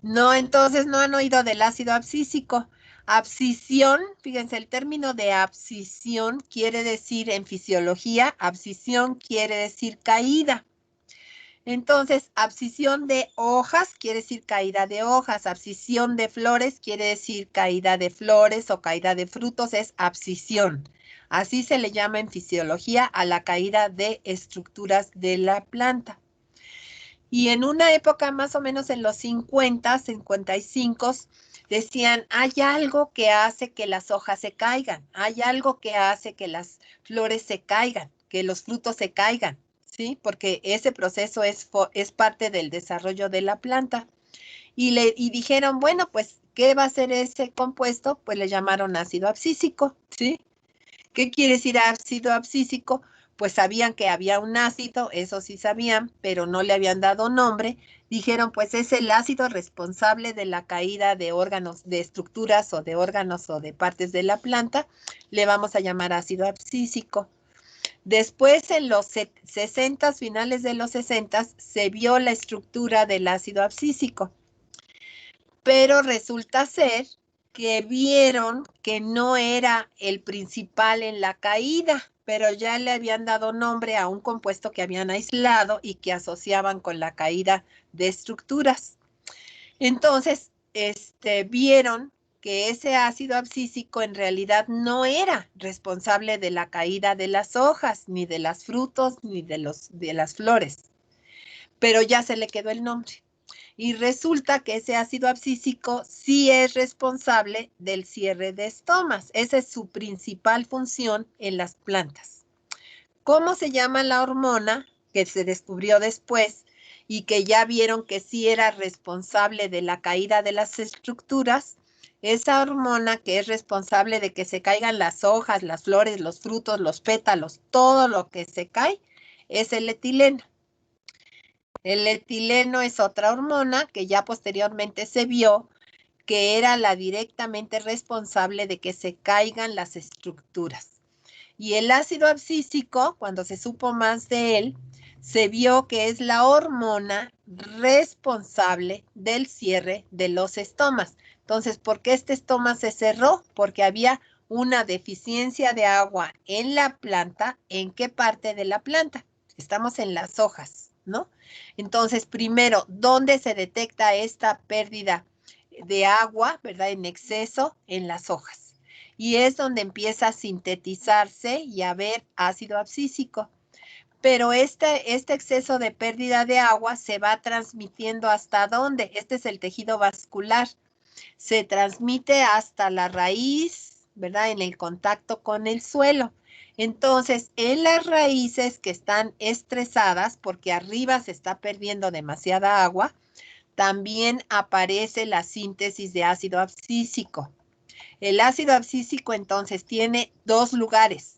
No, entonces no han oído del ácido abscísico. Abscisión, fíjense, el término de abscisión quiere decir en fisiología, abscisión quiere decir caída. Entonces, abscisión de hojas quiere decir caída de hojas, abscisión de flores quiere decir caída de flores o caída de frutos, es abscisión. Así se le llama en fisiología a la caída de estructuras de la planta. Y en una época más o menos en los 50, 55, decían, hay algo que hace que las hojas se caigan, hay algo que hace que las flores se caigan, que los frutos se caigan, ¿sí? Porque ese proceso es parte del desarrollo de la planta. Y dijeron, bueno, pues, ¿qué va a ser ese compuesto? Pues le llamaron ácido abscísico, ¿sí? ¿Qué quiere decir ácido abscísico? Pues sabían que había un ácido, eso sí sabían, pero no le habían dado nombre. Dijeron, pues es el ácido responsable de la caída de órganos, de estructuras o de órganos o de partes de la planta. Le vamos a llamar ácido abscísico. Después, en los 60, finales de los 60, se vio la estructura del ácido abscísico. Pero resulta ser que vieron que no era el principal en la caída, pero ya le habían dado nombre a un compuesto que habían aislado y que asociaban con la caída de estructuras. Entonces, vieron que ese ácido abscísico en realidad no era responsable de la caída de las hojas, ni de los frutos, ni de las flores, pero ya se le quedó el nombre. Y resulta que ese ácido abscísico sí es responsable del cierre de estomas. Esa es su principal función en las plantas. ¿Cómo se llama la hormona que se descubrió después y que ya vieron que sí era responsable de la caída de las estructuras, esa hormona que es responsable de que se caigan las hojas, las flores, los frutos, los pétalos, todo lo que se cae, es el etileno. El etileno es otra hormona que ya posteriormente se vio que era la directamente responsable de que se caigan las estructuras. Y el ácido abscísico, cuando se supo más de él, se vio que es la hormona responsable del cierre de los estomas. Entonces, ¿por qué este estoma se cerró? Porque había una deficiencia de agua en la planta. ¿En qué parte de la planta? Estamos en las hojas, ¿no? Entonces, primero, ¿dónde se detecta esta pérdida de agua, verdad, en exceso? En las hojas. Y es donde empieza a sintetizarse y a haber ácido abscísico. Pero este exceso de pérdida de agua se va transmitiendo ¿hasta dónde? Este es el tejido vascular. Se transmite hasta la raíz, ¿verdad? En el contacto con el suelo. Entonces, en las raíces que están estresadas, porque arriba se está perdiendo demasiada agua, también aparece la síntesis de ácido abscísico. El ácido abscísico entonces tiene dos lugares.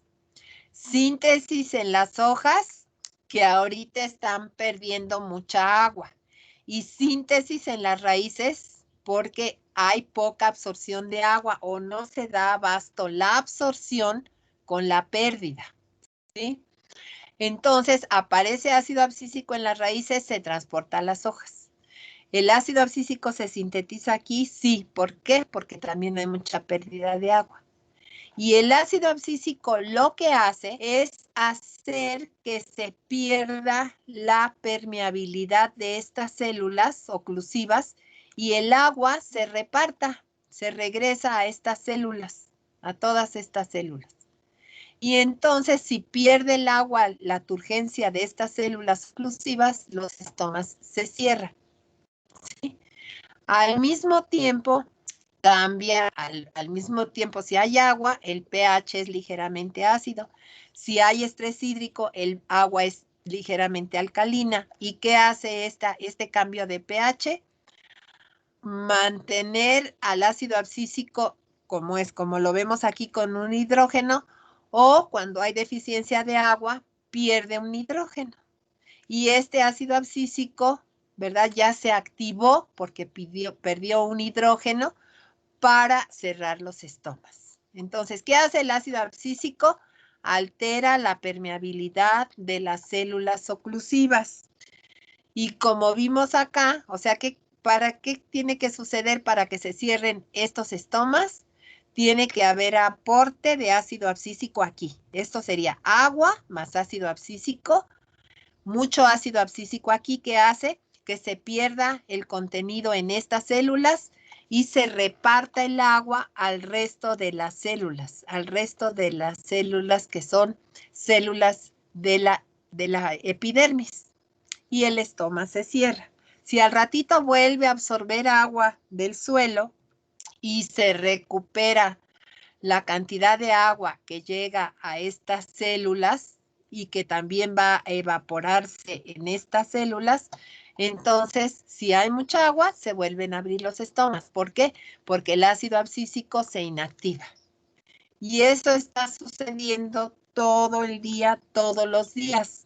Síntesis en las hojas, que ahorita están perdiendo mucha agua. Y síntesis en las raíces, porque hay poca absorción de agua o no se da abasto la absorción con la pérdida, ¿sí? Entonces, aparece ácido abscísico en las raíces, se transporta a las hojas. ¿El ácido abscísico se sintetiza aquí? Sí. ¿Por qué? Porque también hay mucha pérdida de agua. Y el ácido abscísico lo que hace es hacer que se pierda la permeabilidad de estas células oclusivas y el agua se reparta, se regresa a estas células, a todas estas células. Y entonces, si pierde el agua la turgencia de estas células oclusivas, los estomas se cierran. ¿Sí? Al mismo tiempo, cambia, al mismo tiempo, si hay agua, el pH es ligeramente ácido. Si hay estrés hídrico, el agua es ligeramente alcalina. ¿Y qué hace este cambio de pH? Mantener al ácido abscísico como lo vemos aquí con un hidrógeno, o cuando hay deficiencia de agua, pierde un hidrógeno. Y este ácido abscísico, ¿verdad? Ya se activó porque perdió un hidrógeno para cerrar los estomas. Entonces, ¿qué hace el ácido abscísico? Altera la permeabilidad de las células oclusivas. Y como vimos acá, o sea, ¿para qué tiene que suceder para que se cierren estos estomas? Tiene que haber aporte de ácido abscísico aquí. Esto sería agua más ácido abscísico. Mucho ácido abscísico aquí, que hace que se pierda el contenido en estas células y se reparta el agua al resto de las células, que son células de la epidermis. Y el estoma se cierra. Si al ratito vuelve a absorber agua del suelo y se recupera la cantidad de agua que llega a estas células y que también va a evaporarse en estas células, entonces, si hay mucha agua, se vuelven a abrir los estomas. ¿Por qué? Porque el ácido abscísico se inactiva. Y eso está sucediendo todo el día, todos los días.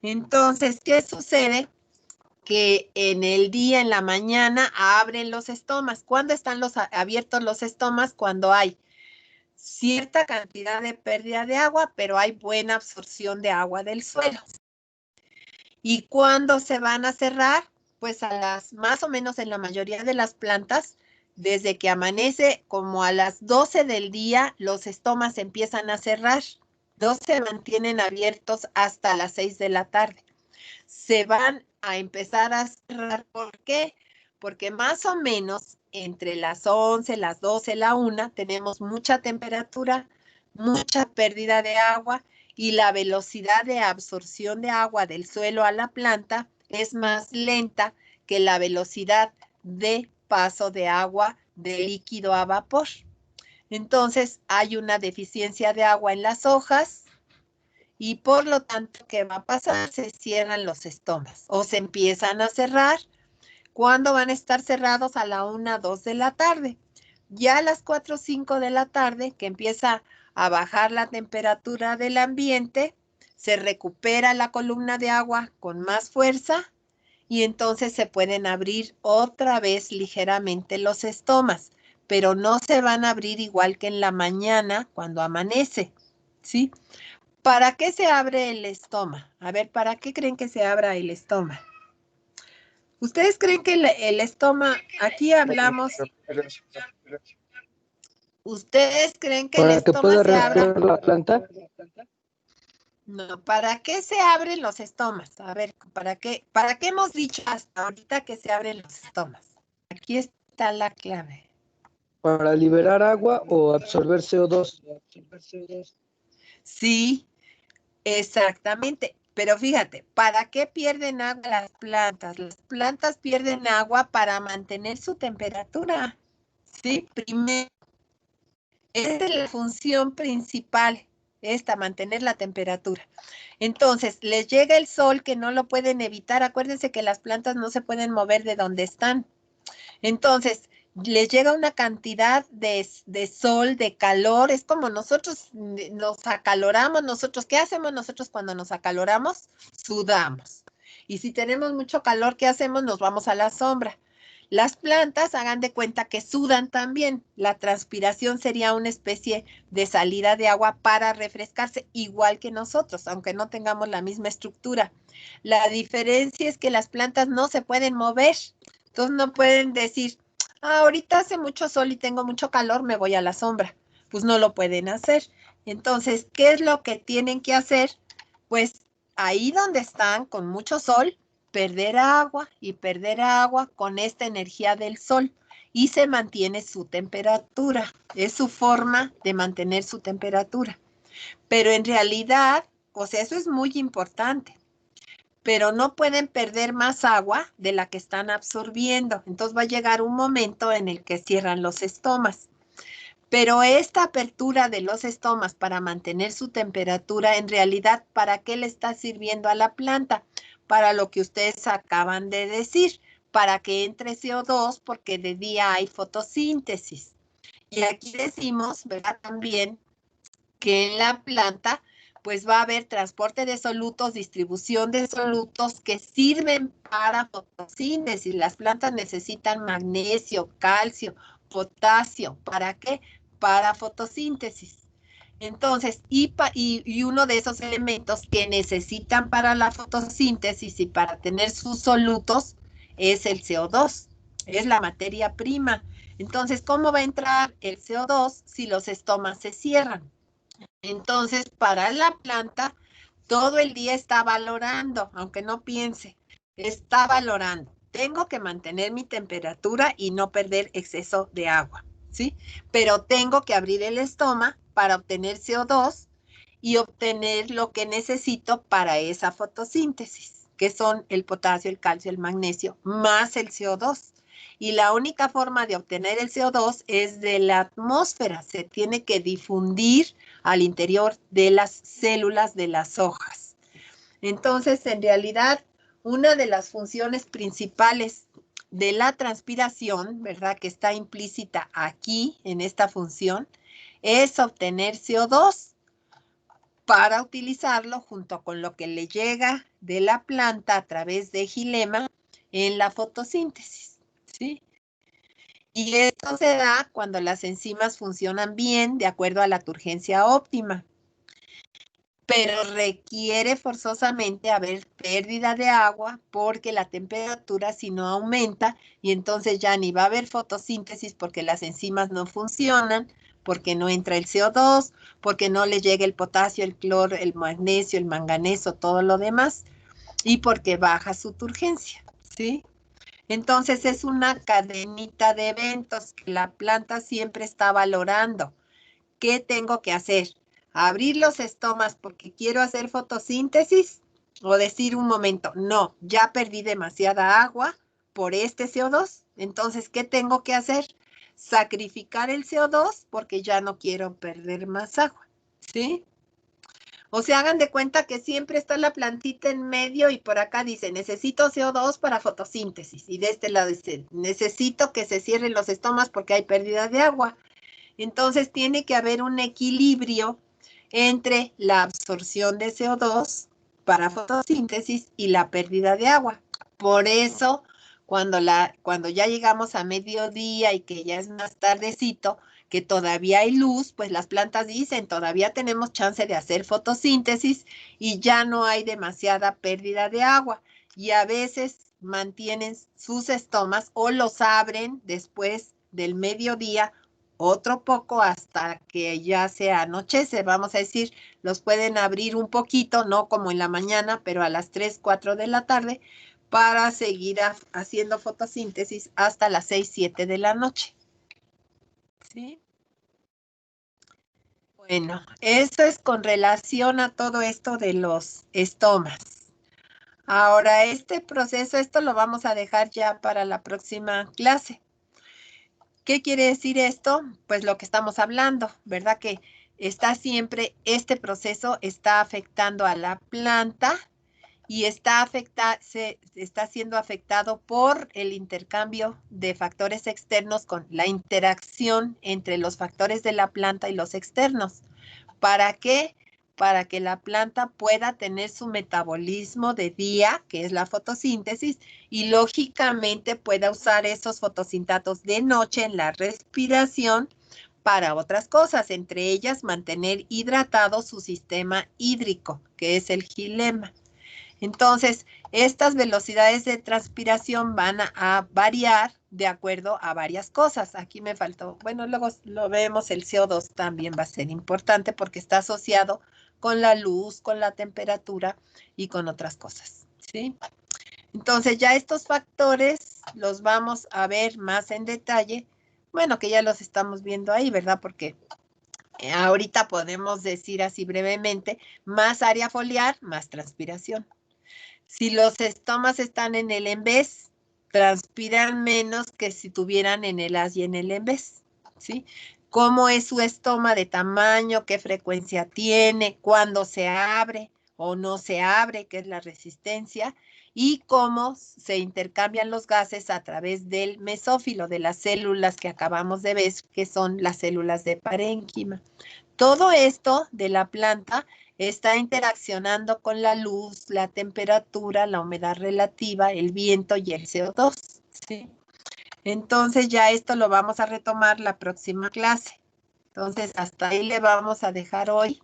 Entonces, ¿qué sucede? Que en el día, en la mañana, abren los estomas. ¿Cuándo están abiertos los estomas? Cuando hay cierta cantidad de pérdida de agua, pero hay buena absorción de agua del suelo. ¿Y cuándo se van a cerrar? Pues más o menos en la mayoría de las plantas, desde que amanece como a las 12 del día, los estomas empiezan a cerrar. No se mantienen abiertos hasta las 6 de la tarde. Se van a empezar a cerrar. ¿Por qué? Porque más o menos entre las 11, las 12, la 1, tenemos mucha temperatura, mucha pérdida de agua y la velocidad de absorción de agua del suelo a la planta es más lenta que la velocidad de paso de agua de líquido a vapor. Entonces, hay una deficiencia de agua en las hojas y por lo tanto, ¿qué va a pasar? Se cierran los estomas o se empiezan a cerrar. ¿Cuándo van a estar cerrados? A la 1, 2 de la tarde. Ya a las 4, 5 de la tarde, que empieza a bajar la temperatura del ambiente, se recupera la columna de agua con más fuerza y entonces se pueden abrir otra vez ligeramente los estomas, pero no se van a abrir igual que en la mañana cuando amanece, ¿sí? ¿Para qué se abre el estoma? A ver, ¿para qué creen que se abra el estoma? ¿Ustedes creen que el estoma, aquí hablamos, ¿ustedes creen que el Para que estoma pueda se abra? respirar la planta. No, ¿para qué se abren los estomas? A ver, ¿para qué hemos dicho hasta ahorita que se abren los estomas? Aquí está la clave. Para liberar agua o absorber CO2. Sí, exactamente. Pero fíjate, ¿para qué pierden agua las plantas? Las plantas pierden agua para mantener su temperatura. Sí, primero. Esa es la función principal, esta, mantener la temperatura. Entonces, les llega el sol que no lo pueden evitar. Acuérdense que las plantas no se pueden mover de donde están. Entonces, les llega una cantidad de sol, de calor. Es como nosotros nos acaloramos. Nosotros, ¿qué hacemos nosotros cuando nos acaloramos? Sudamos. Y si tenemos mucho calor, ¿qué hacemos? Nos vamos a la sombra. Las plantas, hagan de cuenta que sudan también. La transpiración sería una especie de salida de agua para refrescarse, igual que nosotros, aunque no tengamos la misma estructura. La diferencia es que las plantas no se pueden mover. Entonces no pueden decir, ahorita hace mucho sol y tengo mucho calor, me voy a la sombra. Pues no lo pueden hacer. Entonces, ¿qué es lo que tienen que hacer? Pues ahí donde están con mucho sol, perder agua con esta energía del sol y se mantiene su temperatura. Es su forma de mantener su temperatura. Pero en realidad, o sea, eso es muy importante. Pero no pueden perder más agua de la que están absorbiendo. Entonces va a llegar un momento en el que cierran los estomas. Pero esta apertura de los estomas para mantener su temperatura, en realidad, ¿para qué le está sirviendo a la planta? Para lo que ustedes acaban de decir, para que entre CO2, porque de día hay fotosíntesis. Y aquí decimos, ¿verdad? También que en la planta pues va a haber transporte de solutos, distribución de solutos que sirven para fotosíntesis. Las plantas necesitan magnesio, calcio, potasio. ¿Para qué? Para fotosíntesis. Entonces, y uno de esos elementos que necesitan para la fotosíntesis y para tener sus solutos es el CO2, es la materia prima. Entonces, ¿cómo va a entrar el CO2 si los estomas se cierran? Entonces, para la planta, todo el día está valorando, aunque no piense, está valorando. Tengo que mantener mi temperatura y no perder exceso de agua, ¿sí? Pero tengo que abrir el estoma para obtener CO2 y obtener lo que necesito para esa fotosíntesis, que son el potasio, el calcio, el magnesio, más el CO2. Y la única forma de obtener el CO2 es de la atmósfera. Se tiene que difundir al interior de las células de las hojas. Entonces, en realidad, una de las funciones principales de la transpiración, ¿verdad? Que está implícita aquí en esta función, es obtener CO2 para utilizarlo junto con lo que le llega de la planta a través de xilema en la fotosíntesis, ¿sí? Y esto se da cuando las enzimas funcionan bien de acuerdo a la turgencia óptima. Pero requiere forzosamente haber pérdida de agua porque la temperatura si no aumenta y entonces ya ni va a haber fotosíntesis porque las enzimas no funcionan, porque no entra el CO2, porque no le llega el potasio, el cloro, el magnesio, el manganeso, todo lo demás y porque baja su turgencia, ¿sí? Entonces es una cadenita de eventos que la planta siempre está valorando. ¿Qué tengo que hacer? ¿Abrir los estomas porque quiero hacer fotosíntesis? ¿O decir un momento, no, ya perdí demasiada agua por este CO2? Entonces, ¿qué tengo que hacer? Sacrificar el CO2 porque ya no quiero perder más agua, ¿sí? O sea, hagan de cuenta que siempre está la plantita en medio y por acá dice, necesito CO2 para fotosíntesis. Y de este lado dice, necesito que se cierren los estomas porque hay pérdida de agua. Entonces tiene que haber un equilibrio entre la absorción de CO2 para fotosíntesis y la pérdida de agua. Por eso, cuando ya llegamos a mediodía y que ya es más tardecito, que todavía hay luz, pues las plantas dicen, todavía tenemos chance de hacer fotosíntesis y ya no hay demasiada pérdida de agua. Y a veces mantienen sus estomas o los abren después del mediodía otro poco hasta que ya se anochece, vamos a decir, los pueden abrir un poquito, no como en la mañana, pero a las 3, 4 de la tarde, para seguir haciendo fotosíntesis hasta las 6, 7 de la noche. ¿Sí? Bueno, eso es con relación a todo esto de los estomas. Ahora, este proceso, esto lo vamos a dejar ya para la próxima clase. ¿Qué quiere decir esto? Pues lo que estamos hablando, ¿verdad? Que este proceso está afectando a la planta y está siendo afectado por el intercambio de factores externos con la interacción entre los factores de la planta y los externos. ¿Para qué? Para que la planta pueda tener su metabolismo de día, que es la fotosíntesis, y lógicamente pueda usar esos fotosintatos de noche en la respiración para otras cosas, entre ellas mantener hidratado su sistema hídrico, que es el xilema. Entonces, estas velocidades de transpiración van a variar de acuerdo a varias cosas. Aquí me faltó, bueno, luego lo vemos, el CO2 también va a ser importante porque está asociado con la luz, con la temperatura y con otras cosas, ¿sí? Entonces, ya estos factores los vamos a ver más en detalle. Bueno, que ya los estamos viendo ahí, ¿verdad? Porque ahorita podemos decir así brevemente, más área foliar, más transpiración. Si los estomas están en el en vez, transpiran menos que si tuvieran en el as y en el en vez, ¿sí? ¿Cómo es su estoma de tamaño? ¿Qué frecuencia tiene? ¿Cuándo se abre o no se abre? ¿Qué es la resistencia? Y cómo se intercambian los gases a través del mesófilo, de las células que acabamos de ver, que son las células de parénquima. Todo esto de la planta está interaccionando con la luz, la temperatura, la humedad relativa, el viento y el CO2, ¿sí? Entonces ya esto lo vamos a retomar la próxima clase. Entonces hasta ahí le vamos a dejar hoy.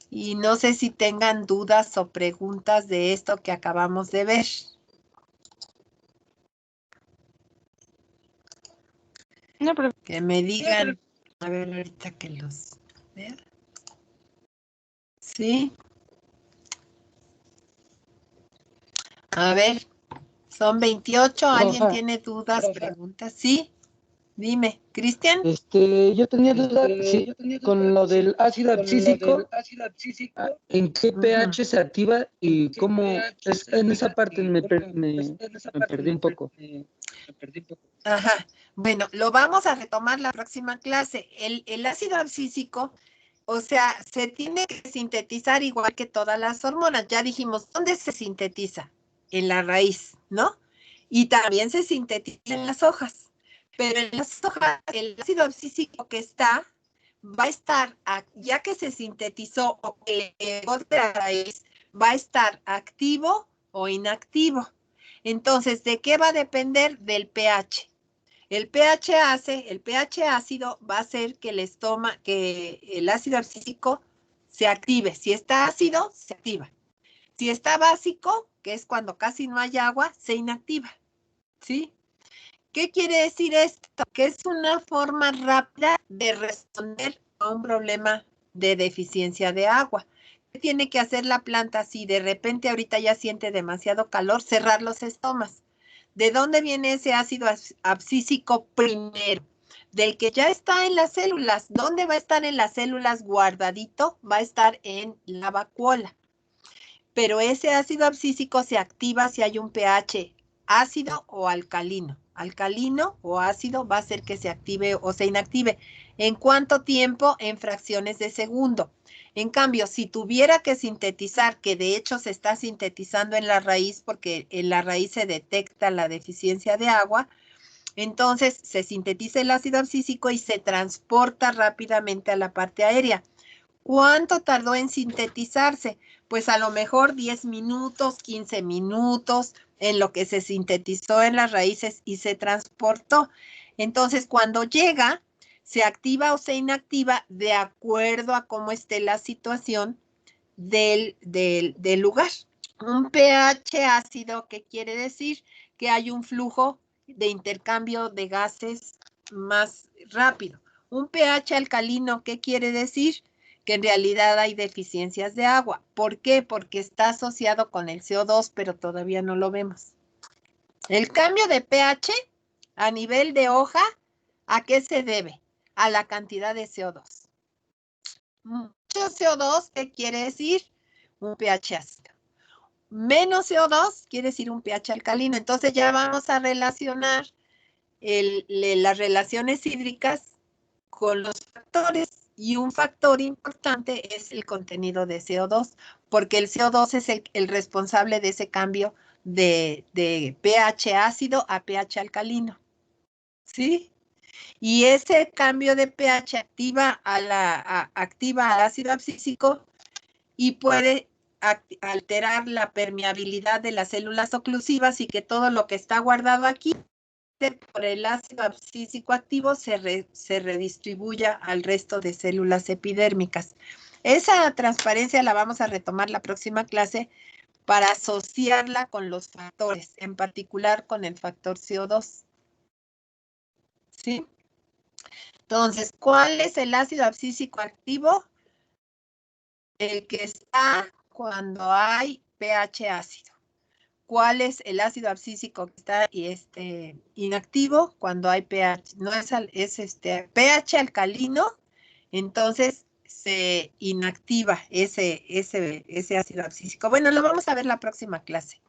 Y no sé si tengan dudas o preguntas de esto que acabamos de ver. No, pero Que me digan, a ver ahorita que los vea. ¿Sí? A ver, son 28. ¿Alguien Roja, tiene dudas, preguntas? Sí, dime, Cristian. yo tenía duda, sí, con lo del ácido abscísico, ¿en qué pH se activa y cómo? En esa parte me perdí un poco. Ajá. Bueno, lo vamos a retomar la próxima clase. El ácido abscísico, o sea, se tiene que sintetizar igual que todas las hormonas. Ya dijimos, ¿dónde se sintetiza? En la raíz, ¿no? Y también se sintetiza en las hojas. Pero en las hojas, el ácido abscísico que va a estar, ya que se sintetizó o que llegó de la raíz, va a estar activo o inactivo. Entonces, ¿de qué va a depender? Del pH. El pH ácido va a hacer que que el ácido abscísico se active. Si está ácido, se activa. Si está básico, que es cuando casi no hay agua, se inactiva. ¿Sí? ¿Qué quiere decir esto? Que es una forma rápida de responder a un problema de deficiencia de agua. ¿Qué tiene que hacer la planta si de repente ahorita ya siente demasiado calor? Cerrar los estomas. ¿De dónde viene ese ácido abscísico primero? Del que ya está en las células. ¿Dónde va a estar en las células guardadito? Va a estar en la vacuola. Pero ese ácido abscísico se activa si hay un pH ácido o alcalino. Alcalino o ácido va a hacer que se active o se inactive. ¿En cuánto tiempo? En fracciones de segundo. En cambio, si tuviera que sintetizar, que de hecho se está sintetizando en la raíz, porque en la raíz se detecta la deficiencia de agua, entonces se sintetiza el ácido abscísico y se transporta rápidamente a la parte aérea. ¿Cuánto tardó en sintetizarse? Pues a lo mejor 10 minutos, 15 minutos, en lo que se sintetizó en las raíces y se transportó. Entonces, cuando llega, se activa o se inactiva de acuerdo a cómo esté la situación del lugar. Un pH ácido, ¿qué quiere decir? Que hay un flujo de intercambio de gases más rápido. Un pH alcalino, ¿qué quiere decir? Que en realidad hay deficiencias de agua. ¿Por qué? Porque está asociado con el CO2, pero todavía no lo vemos. El cambio de pH a nivel de hoja, ¿a qué se debe? A la cantidad de CO2. Mucho CO2, ¿qué quiere decir? Un pH ácido. Menos CO2 quiere decir un pH alcalino. Entonces ya vamos a relacionar las relaciones hídricas con los factores. Y un factor importante es el contenido de CO2, porque el CO2 es el responsable de ese cambio de pH ácido a pH alcalino. ¿Sí? Y ese cambio de pH activa al ácido abscísico y puede alterar la permeabilidad de las células oclusivas y que todo lo que está guardado aquí por el ácido abscísico activo se redistribuya al resto de células epidérmicas. Esa transparencia la vamos a retomar la próxima clase para asociarla con los factores, en particular con el factor CO2. ¿Sí? Entonces, ¿cuál es el ácido abscísico activo? El que está cuando hay pH ácido. ¿Cuál es el ácido abscísico que está inactivo? Cuando hay pH, no es pH alcalino, entonces se inactiva ese ácido abscísico. Bueno, lo vamos a ver la próxima clase.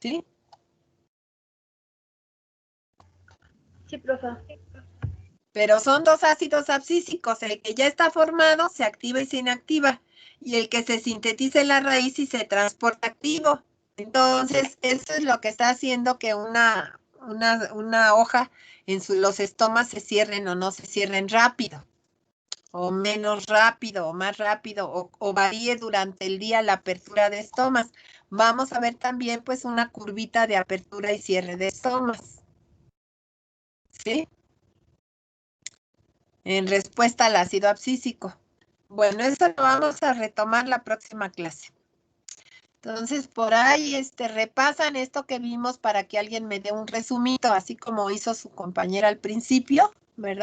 ¿Sí? Sí, profe. Pero son dos ácidos abscísicos. El que ya está formado se activa y se inactiva. Y el que se sintetiza en la raíz y se transporta activo. Entonces, eso es lo que está haciendo que una hoja en los estomas se cierren o no se cierren rápido. O menos rápido, o más rápido, o varíe durante el día la apertura de estomas. Vamos a ver también, pues, una curvita de apertura y cierre de estomas. ¿Sí? En respuesta al ácido abscísico. Bueno, eso lo vamos a retomar la próxima clase. Entonces, por ahí repasan esto que vimos para que alguien me dé un resumito, así como hizo su compañera al principio, ¿verdad?